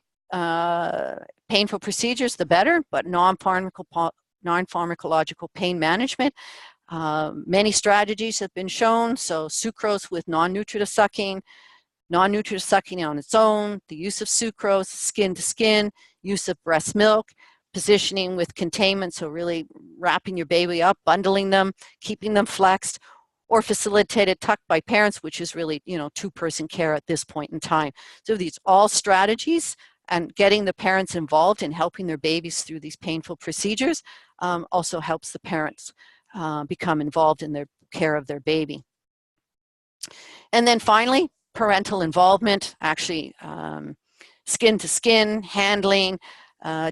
painful procedures, the better, but non-pharmacological pain management. Many strategies have been shown, so sucrose with non-nutritive sucking on its own, the use of sucrose, skin to skin, use of breast milk, positioning with containment, so really wrapping your baby up, bundling them, keeping them flexed, or facilitated tuck by parents, which is really, two-person care at this point in time. So these all strategies, and getting the parents involved in helping their babies through these painful procedures also helps the parents become involved in their care of their baby. And then finally, parental involvement, actually skin to skin, handling,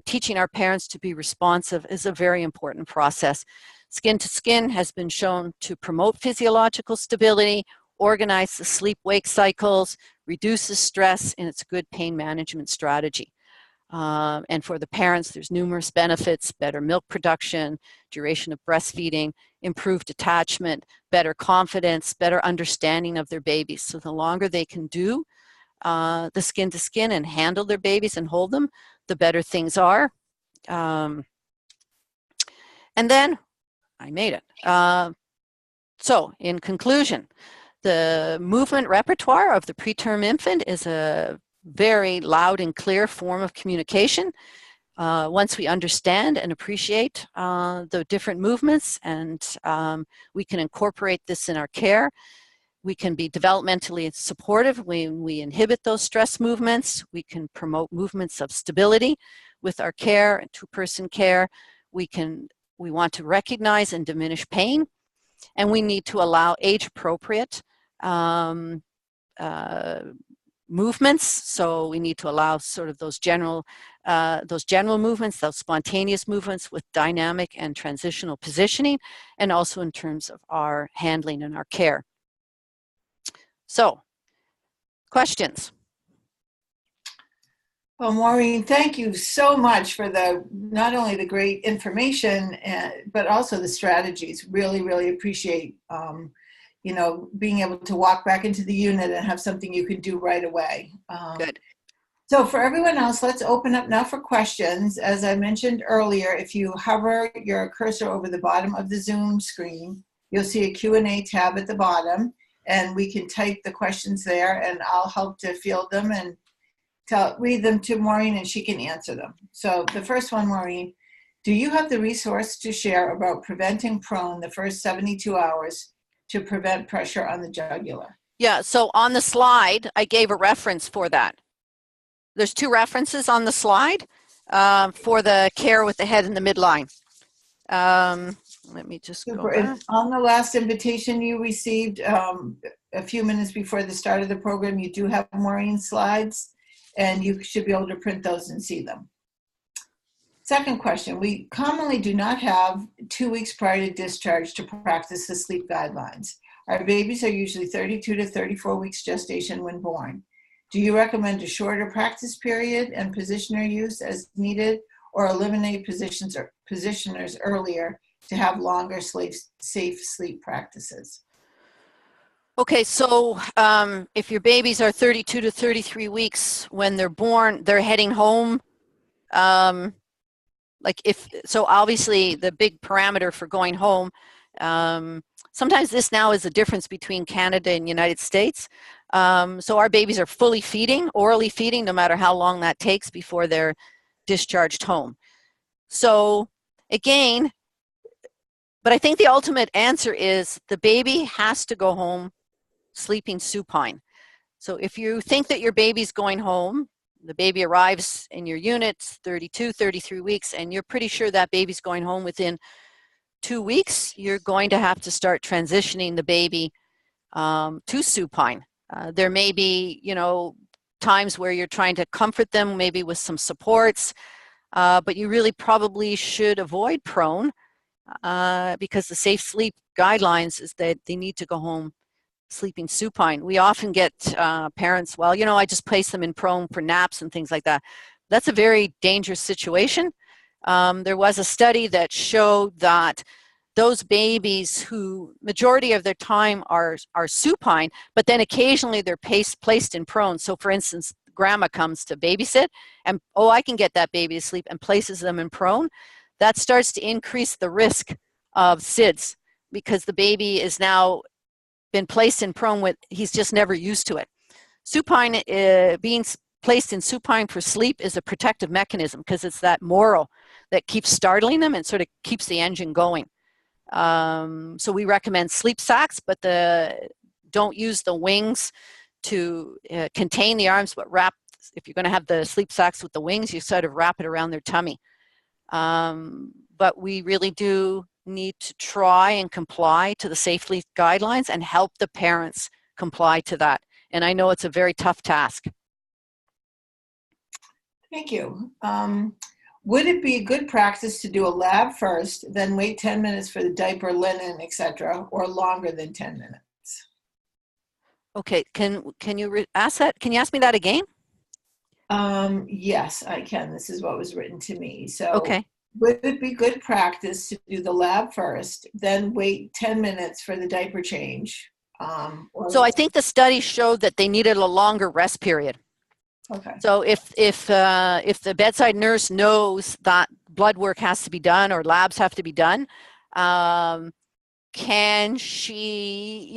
teaching our parents to be responsive is a very important process. Skin to skin has been shown to promote physiological stability, organize the sleep-wake cycles, reduces stress, and it's a good pain management strategy. And for the parents, there's numerous benefits: better milk production, duration of breastfeeding, improved attachment, better confidence, better understanding of their babies. So the longer they can do the skin to skin and handle their babies and hold them, the better things are. And then I made it. So in conclusion, the movement repertoire of the preterm infant is a very loud and clear form of communication. Once we understand and appreciate the different movements, and we can incorporate this in our care, we can be developmentally supportive when we inhibit those stress movements. We can promote movements of stability with our care and two-person care. We want to recognize and diminish pain, and we need to allow age-appropriate movements. So we need to allow sort of those general movements, those spontaneous movements with dynamic and transitional positioning, and also in terms of our handling and our care. So, questions? Well, Maureen, thank you so much for not only the great information, but also the strategies. Really, really appreciate being able to walk back into the unit and have something you can do right away. Good. So for everyone else, let's open up now for questions. As I mentioned earlier, if you hover your cursor over the bottom of the Zoom screen, you'll see a Q&A tab at the bottom, and we can type the questions there, and I'll help to field them and read them to Maureen, and she can answer them. So the first one, Maureen, do you have the resource to share about preventing prone the first 72 hours to prevent pressure on the jugular? Yeah, so on the slide, I gave a reference for that. There's two references on the slide for the care with the head in the midline. Let me just go back. On the last invitation you received a few minutes before the start of the program, you do have Maureen's slides, and you should be able to print those and see them. Second question, we commonly do not have 2 weeks prior to discharge to practice the sleep guidelines. Our babies are usually 32 to 34 weeks gestation when born. Do you recommend a shorter practice period and positioner use as needed, or eliminate positioners earlier to have longer safe sleep practices? Okay, so if your babies are 32 to 33 weeks when they're born, they're heading home. So obviously the big parameter for going home, sometimes this now is the difference between Canada and United States. So our babies are fully feeding, orally feeding, no matter how long that takes before they're discharged home. So again, but I think the ultimate answer is the baby has to go home sleeping supine. So if you think that your baby's going home, the baby arrives in your unit 32, 33 weeks, and you're pretty sure that baby's going home within 2 weeks, you're going to have to start transitioning the baby to supine. There may be, times where you're trying to comfort them, maybe with some supports, but you really probably should avoid prone because the safe sleep guidelines is that they need to go home sleeping supine. We often get parents, well, I just place them in prone for naps and things like that. That's a very dangerous situation. There was a study that showed that those babies who majority of their time are supine, but then occasionally they're placed in prone. So for instance, grandma comes to babysit and, I can get that baby to sleep, and places them in prone. That starts to increase the risk of SIDS because the baby is now been placed in prone with, he's just never used to it. Supine, being placed in supine for sleep is a protective mechanism because it's that moral that keeps startling them and sort of keeps the engine going. So we recommend sleep sacks, but don't use the wings to contain the arms, but if you're going to have the sleep sacks with the wings, you sort of wrap it around their tummy. But we really do need to try and comply to the safe sleep guidelines and help the parents comply to that. And I know it's a very tough task. Thank you. Would it be good practice to do a lab first, then wait 10 minutes for the diaper, linen, etc., or longer than 10 minutes? Okay, can you ask that? Can you ask me that again? Yes, I can. This is what was written to me. So okay. Would it be good practice to do the lab first, then wait 10 minutes for the diaper change? So I think the study showed that they needed a longer rest period. Okay. So if the bedside nurse knows that blood work has to be done or labs have to be done, can she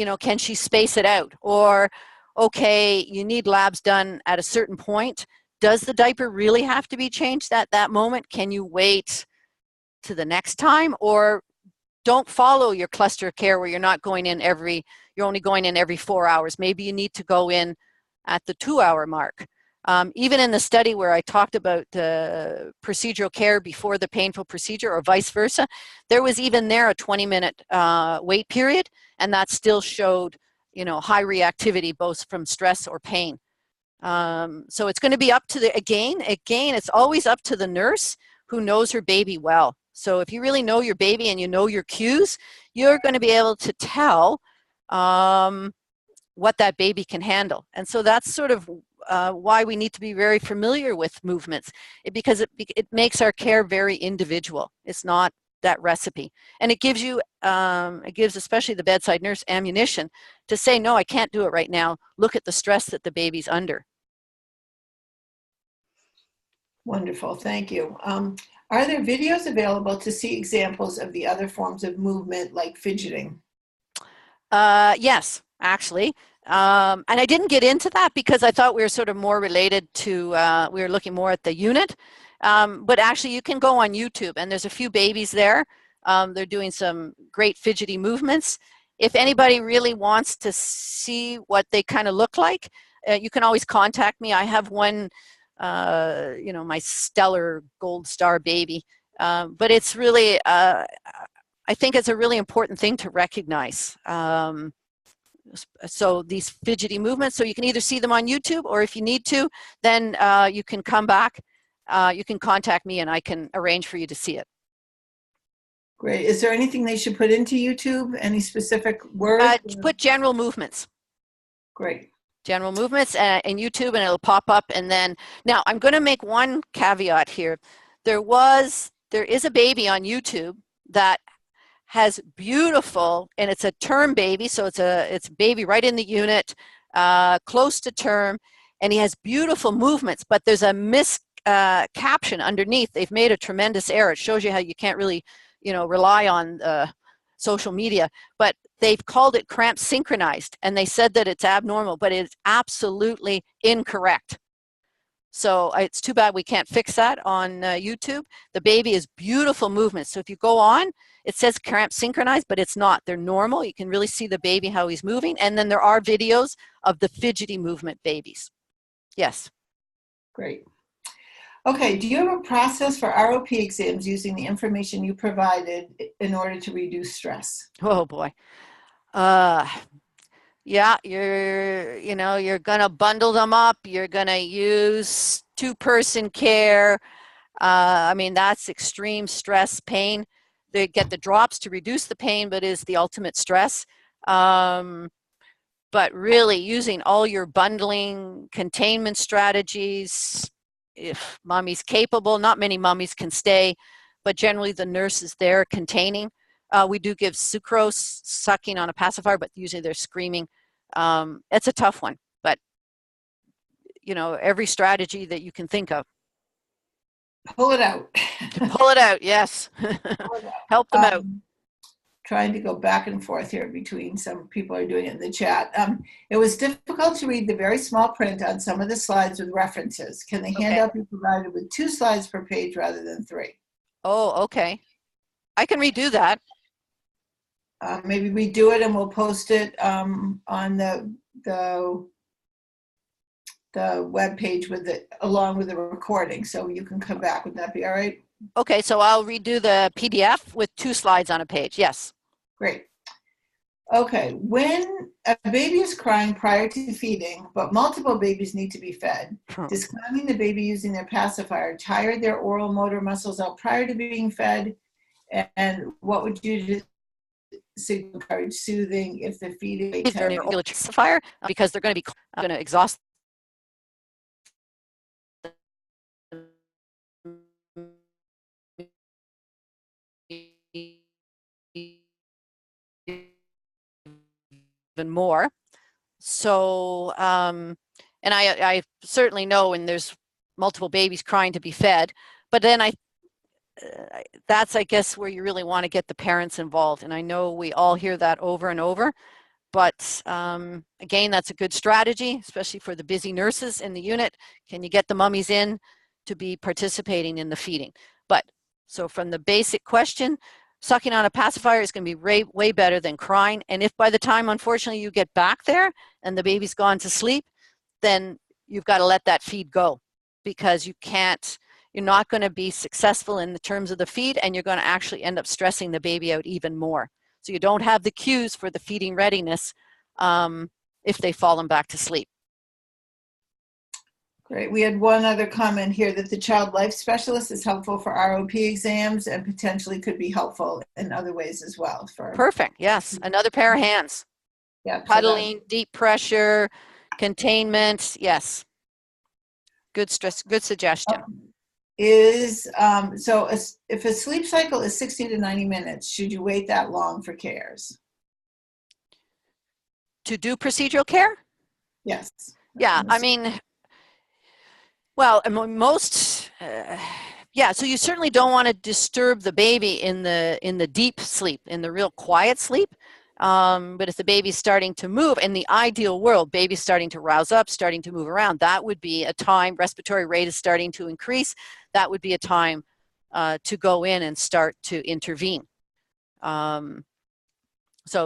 space it out? Or, okay, you need labs done at a certain point. Does the diaper really have to be changed at that moment? Can you wait to the next time? Or don't follow your cluster of care where you're only going in every 4 hours. Maybe you need to go in at the 2-hour mark. Even in the study where I talked about procedural care before the painful procedure or vice versa, there was even there a 20-minute wait period, and that still showed, high reactivity both from stress or pain. So it's going to be up to again, it's always up to the nurse who knows her baby well. So if you really know your baby and you know your cues, you're going to be able to tell what that baby can handle. And so that's sort of why we need to be very familiar with movements, because it makes our care very individual. It's not that recipe. And it gives especially the bedside nurse ammunition to say, no, I can't do it right now. Look at the stress that the baby's under. Wonderful, thank you. Are there videos available to see examples of the other forms of movement like fidgeting? Yes, actually. And I didn't get into that because I thought we were sort of more related to, we were looking more at the unit. But actually you can go on YouTube and there's a few babies there. They're doing some great fidgety movements. If anybody really wants to see what they kind of look like, you can always contact me. I have one, my stellar gold star baby. But it's really, I think it's a really important thing to recognize. So these fidgety movements, so you can either see them on YouTube, or if you need to, then you can come back, you can contact me and I can arrange for you to see it. Great. Is there anything they should put into YouTube? Any specific words? Put general movements. Great. General movements in YouTube, and it'll pop up. And then, now I'm going to make one caveat here. There is a baby on YouTube that has beautiful, and it's a term baby, so it's a baby right in the unit, close to term, and he has beautiful movements, but there's a caption underneath. They've made a tremendous error. It shows you how you can't really, rely on social media, but they've called it cramp synchronized, and they said that it's abnormal, but it's absolutely incorrect. So it's too bad we can't fix that on YouTube. The baby is beautiful movements. So if you go on, it says cramp synchronized, but it's not. They're normal. You can really see the baby, how he's moving. And then there are videos of the fidgety movement babies. Yes. Great. Okay, do you have a process for ROP exams using the information you provided in order to reduce stress? Oh boy. Yeah, you're gonna bundle them up. You're gonna use two-person care. I mean, that's extreme stress, pain. They get the drops to reduce the pain, but is the ultimate stress. But really using all your bundling containment strategies, if mommy's capable, not many mummies can stay, but generally the nurse is there containing. We do give sucrose, sucking on a pacifier, but usually they're screaming. It's a tough one, but every strategy that you can think of. Pull it out. Pull it out, yes. Pull it out. Help them out. Trying to go back and forth here between some people are doing it in the chat. It was difficult to read the very small print on some of the slides with references. Can the handout be provided with 2 slides per page rather than 3? Oh, okay. I can redo that. Maybe redo it and we'll post it on the web page along with the recording, so you can come back. Would that be all right? Okay, so I'll redo the PDF with 2 slides on a page. Yes. Great. Okay, when a baby is crying prior to feeding, but multiple babies need to be fed, does calming the baby using their pacifier tire their oral motor muscles out prior to being fed? And what would you encourage soothing if the feeding pacifier, because they're going to be exhaust even more. So, and I certainly know when there's multiple babies crying to be fed, but then that's, I guess, where you really want to get the parents involved. And I know we all hear that over and over, but again, that's a good strategy, especially for the busy nurses in the unit. Can you get the mummies in to be participating in the feeding? But so from the basic question, sucking on a pacifier is going to be way better than crying. And if by the time, unfortunately, you get back there and the baby's gone to sleep, then you've got to let that feed go, because you're not going to be successful in the terms of the feed, and you're going to actually end up stressing the baby out even more. So you don't have the cues for the feeding readiness if they've fallen back to sleep. Great. We had one other comment here that the child life specialist is helpful for ROP exams and potentially could be helpful in other ways as well. Perfect. Yes. Another pair of hands. Yeah. Cuddling, deep pressure, containment. Yes. Good suggestion. If a sleep cycle is 60 to 90 minutes, should you wait that long for cares? To do procedural care? Yes. Yeah. I mean, well, most, yeah, so you certainly don't want to disturb the baby in the deep sleep, in the real quiet sleep. But if the baby's starting to move, in the ideal world, baby's starting to rouse up, starting to move around, that would be a time, respiratory rate is starting to increase, that would be a time to go in and start to intervene. So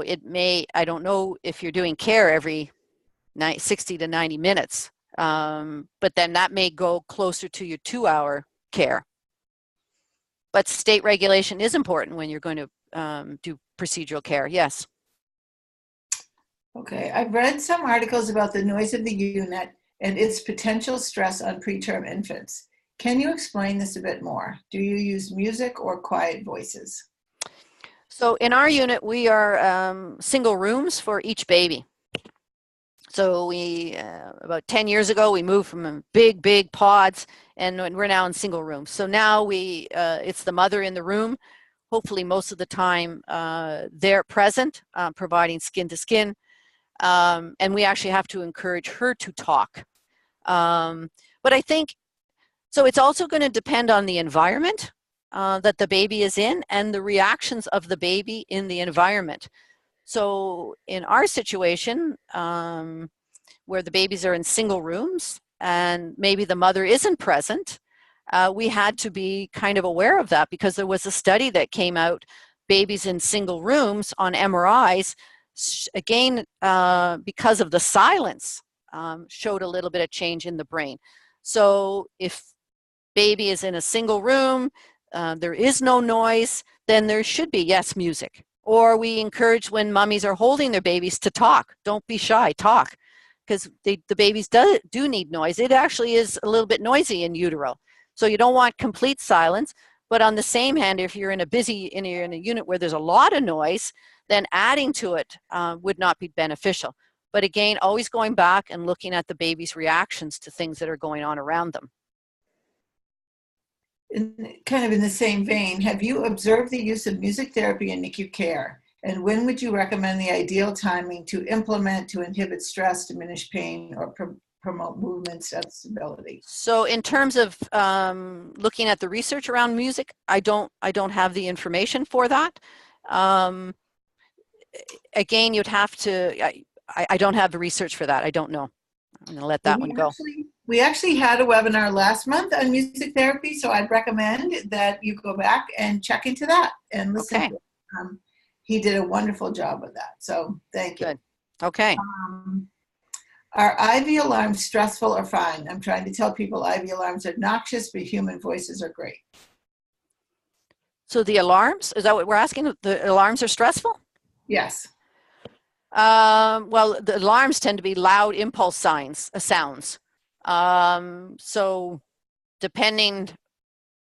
it may, I don't know if you're doing care every 60 to 90 minutes. But then that may go closer to your 2-hour care. But state regulation is important when you're going to do procedural care, yes. Okay, I've read some articles about the noise of the unit and its potential stress on preterm infants. Can you explain this a bit more? Do you use music or quiet voices? So in our unit, we are single rooms for each baby. So we, about 10 years ago, we moved from big pods, and we're now in single rooms. So now it's the mother in the room, hopefully most of the time they're present, providing skin to skin. And we actually have to encourage her to talk. But I think, so it's also going to depend on the environment that the baby is in and the reactions of the baby in the environment. So in our situation, where the babies are in single rooms and maybe the mother isn't present, we had to be kind of aware of that because there was a study that came out, babies in single rooms on MRIs, again, because of the silence, showed a little bit of change in the brain. So if baby is in a single room, there is no noise, then there should be, yes, music. Or we encourage when mummies are holding their babies to talk. Don't be shy, talk. Because the babies do need noise. It actually is a little bit noisy in utero. So you don't want complete silence. But on the same hand, if you're in a unit where there's a lot of noise, then adding to it would not be beneficial. But again, always going back and looking at the baby's reactions to things that are going on around them. Kind of in the same vein, have you observed the use of music therapy in NICU care? And when would you recommend the ideal timing to implement to inhibit stress, diminish pain, or promote movement stability? So in terms of looking at the research around music, I don't have the information for that. Again, you'd have to, I don't have the research for that. I don't know. I'm going to let that one go. We actually had a webinar last month on music therapy, so I'd recommend that you go back and check into that and listen to it. He did a wonderful job with that, so thank you. Good. Okay. Are IV alarms stressful or fine? I'm trying to tell people IV alarms are noxious, but human voices are great. So the alarms, is that what we're asking? The alarms are stressful? Yes. Well, the alarms tend to be loud impulse sounds. So depending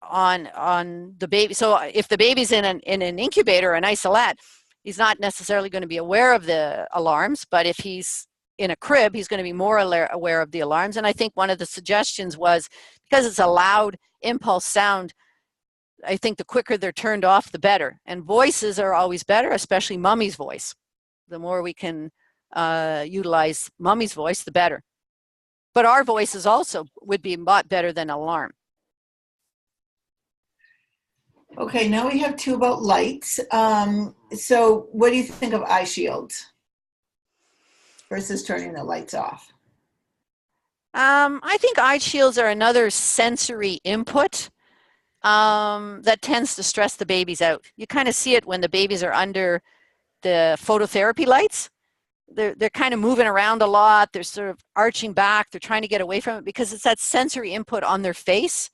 on the baby, so if the baby's in an incubator or an isolette, he's not necessarily going to be aware of the alarms, but if he's in a crib, he's going to be more aware of the alarms. And I think one of the suggestions was, because it's a loud impulse sound, I think the quicker they're turned off, the better. And voices are always better, especially mommy's voice. The more we can utilize mommy's voice, the better. But our voices also would be a lot better than alarm. Okay, now we have two about lights. So what do you think of eye shields versus turning the lights off? I think eye shields are another sensory input that tends to stress the babies out. You kind of see it when the babies are under the phototherapy lights. They're kind of moving around a lot. They're sort of arching back. They're trying to get away from it because it's that sensory input on their face.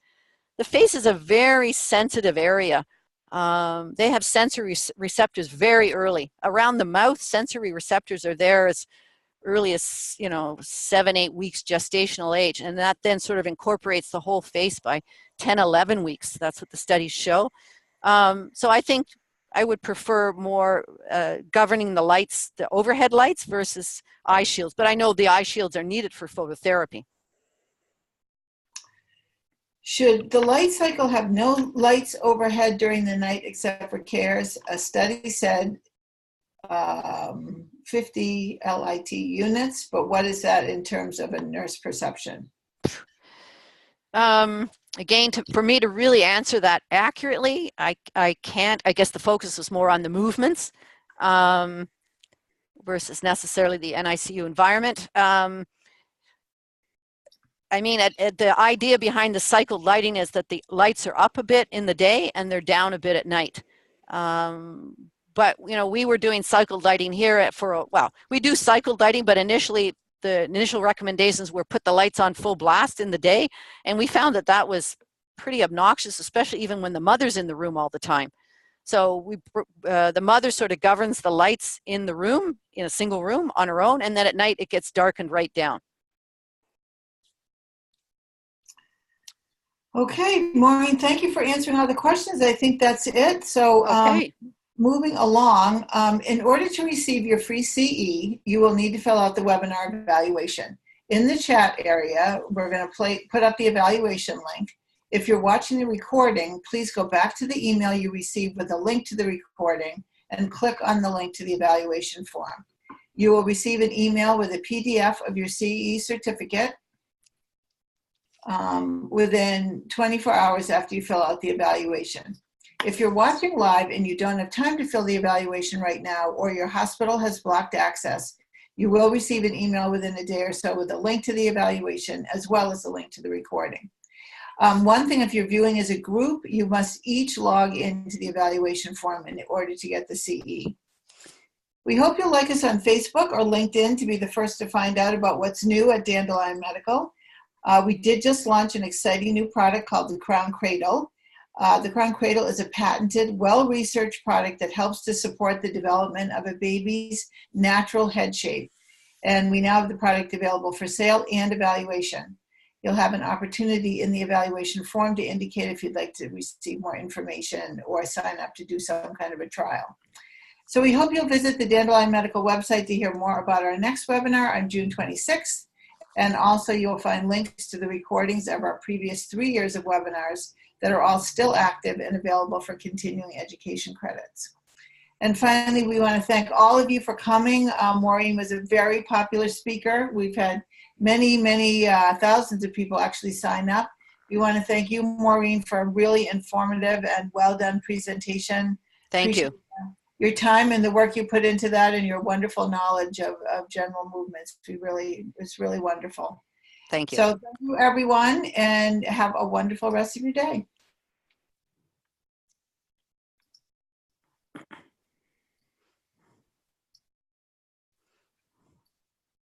The face is a very sensitive area. They have sensory receptors very early. Around the mouth, sensory receptors are there as early as 7-8 weeks gestational age, and that then sort of incorporates the whole face by 10-11 weeks. That's what the studies show. So I think I would prefer more governing the lights, the overhead lights versus eye shields, but I know the eye shields are needed for phototherapy. Should the light cycle have no lights overhead during the night except for cares? A study said 50 LIT units, but what is that in terms of a nurse perception? Again, for me to really answer that accurately, I can't. I guess the focus is more on the movements versus necessarily the NICU environment. I mean, the idea behind the cycled lighting is that the lights are up a bit in the day and they're down a bit at night. But, we were doing cycled lighting here we do cycled lighting, but initially the initial recommendations were put the lights on full blast in the day. And we found that that was pretty obnoxious, especially even when the mother's in the room all the time. So the mother sort of governs the lights in the room, in a single room on her own. And then at night it gets darkened right down. Okay, Maureen, thank you for answering all the questions. I think that's it. So okay. moving along, in order to receive your free CE, you will need to fill out the webinar evaluation. In the chat area, we're going to put up the evaluation link. If you're watching the recording, please go back to the email you received with a link to the recording and click on the link to the evaluation form. You will receive an email with a PDF of your CE certificate within 24 hours after you fill out the evaluation. If you're watching live and you don't have time to fill the evaluation right now, or your hospital has blocked access, you will receive an email within a day or so with a link to the evaluation as well as a link to the recording. One thing, if you're viewing as a group, you must each log into the evaluation form in order to get the CE. We hope you'll like us on Facebook or LinkedIn to be the first to find out about what's new at DandleLION Medical. We did just launch an exciting new product called the Crown Cradle. The Crown Cradle is a patented, well-researched product that helps to support the development of a baby's natural head shape. And we now have the product available for sale and evaluation. You'll have an opportunity in the evaluation form to indicate if you'd like to receive more information or sign up to do some kind of a trial. So we hope you'll visit the DandleLION Medical website to hear more about our next webinar on June 26th. And also you'll find links to the recordings of our previous 3 years of webinars that are all still active and available for continuing education credits. And finally, we want to thank all of you for coming. Maureen was a very popular speaker. We've had many thousands of people actually sign up. We want to thank you, Maureen, for a really informative and well-done presentation. Thank you. Your time and the work you put into that and your wonderful knowledge of general movements. It's really wonderful. Thank you. So thank you, everyone, and have a wonderful rest of your day.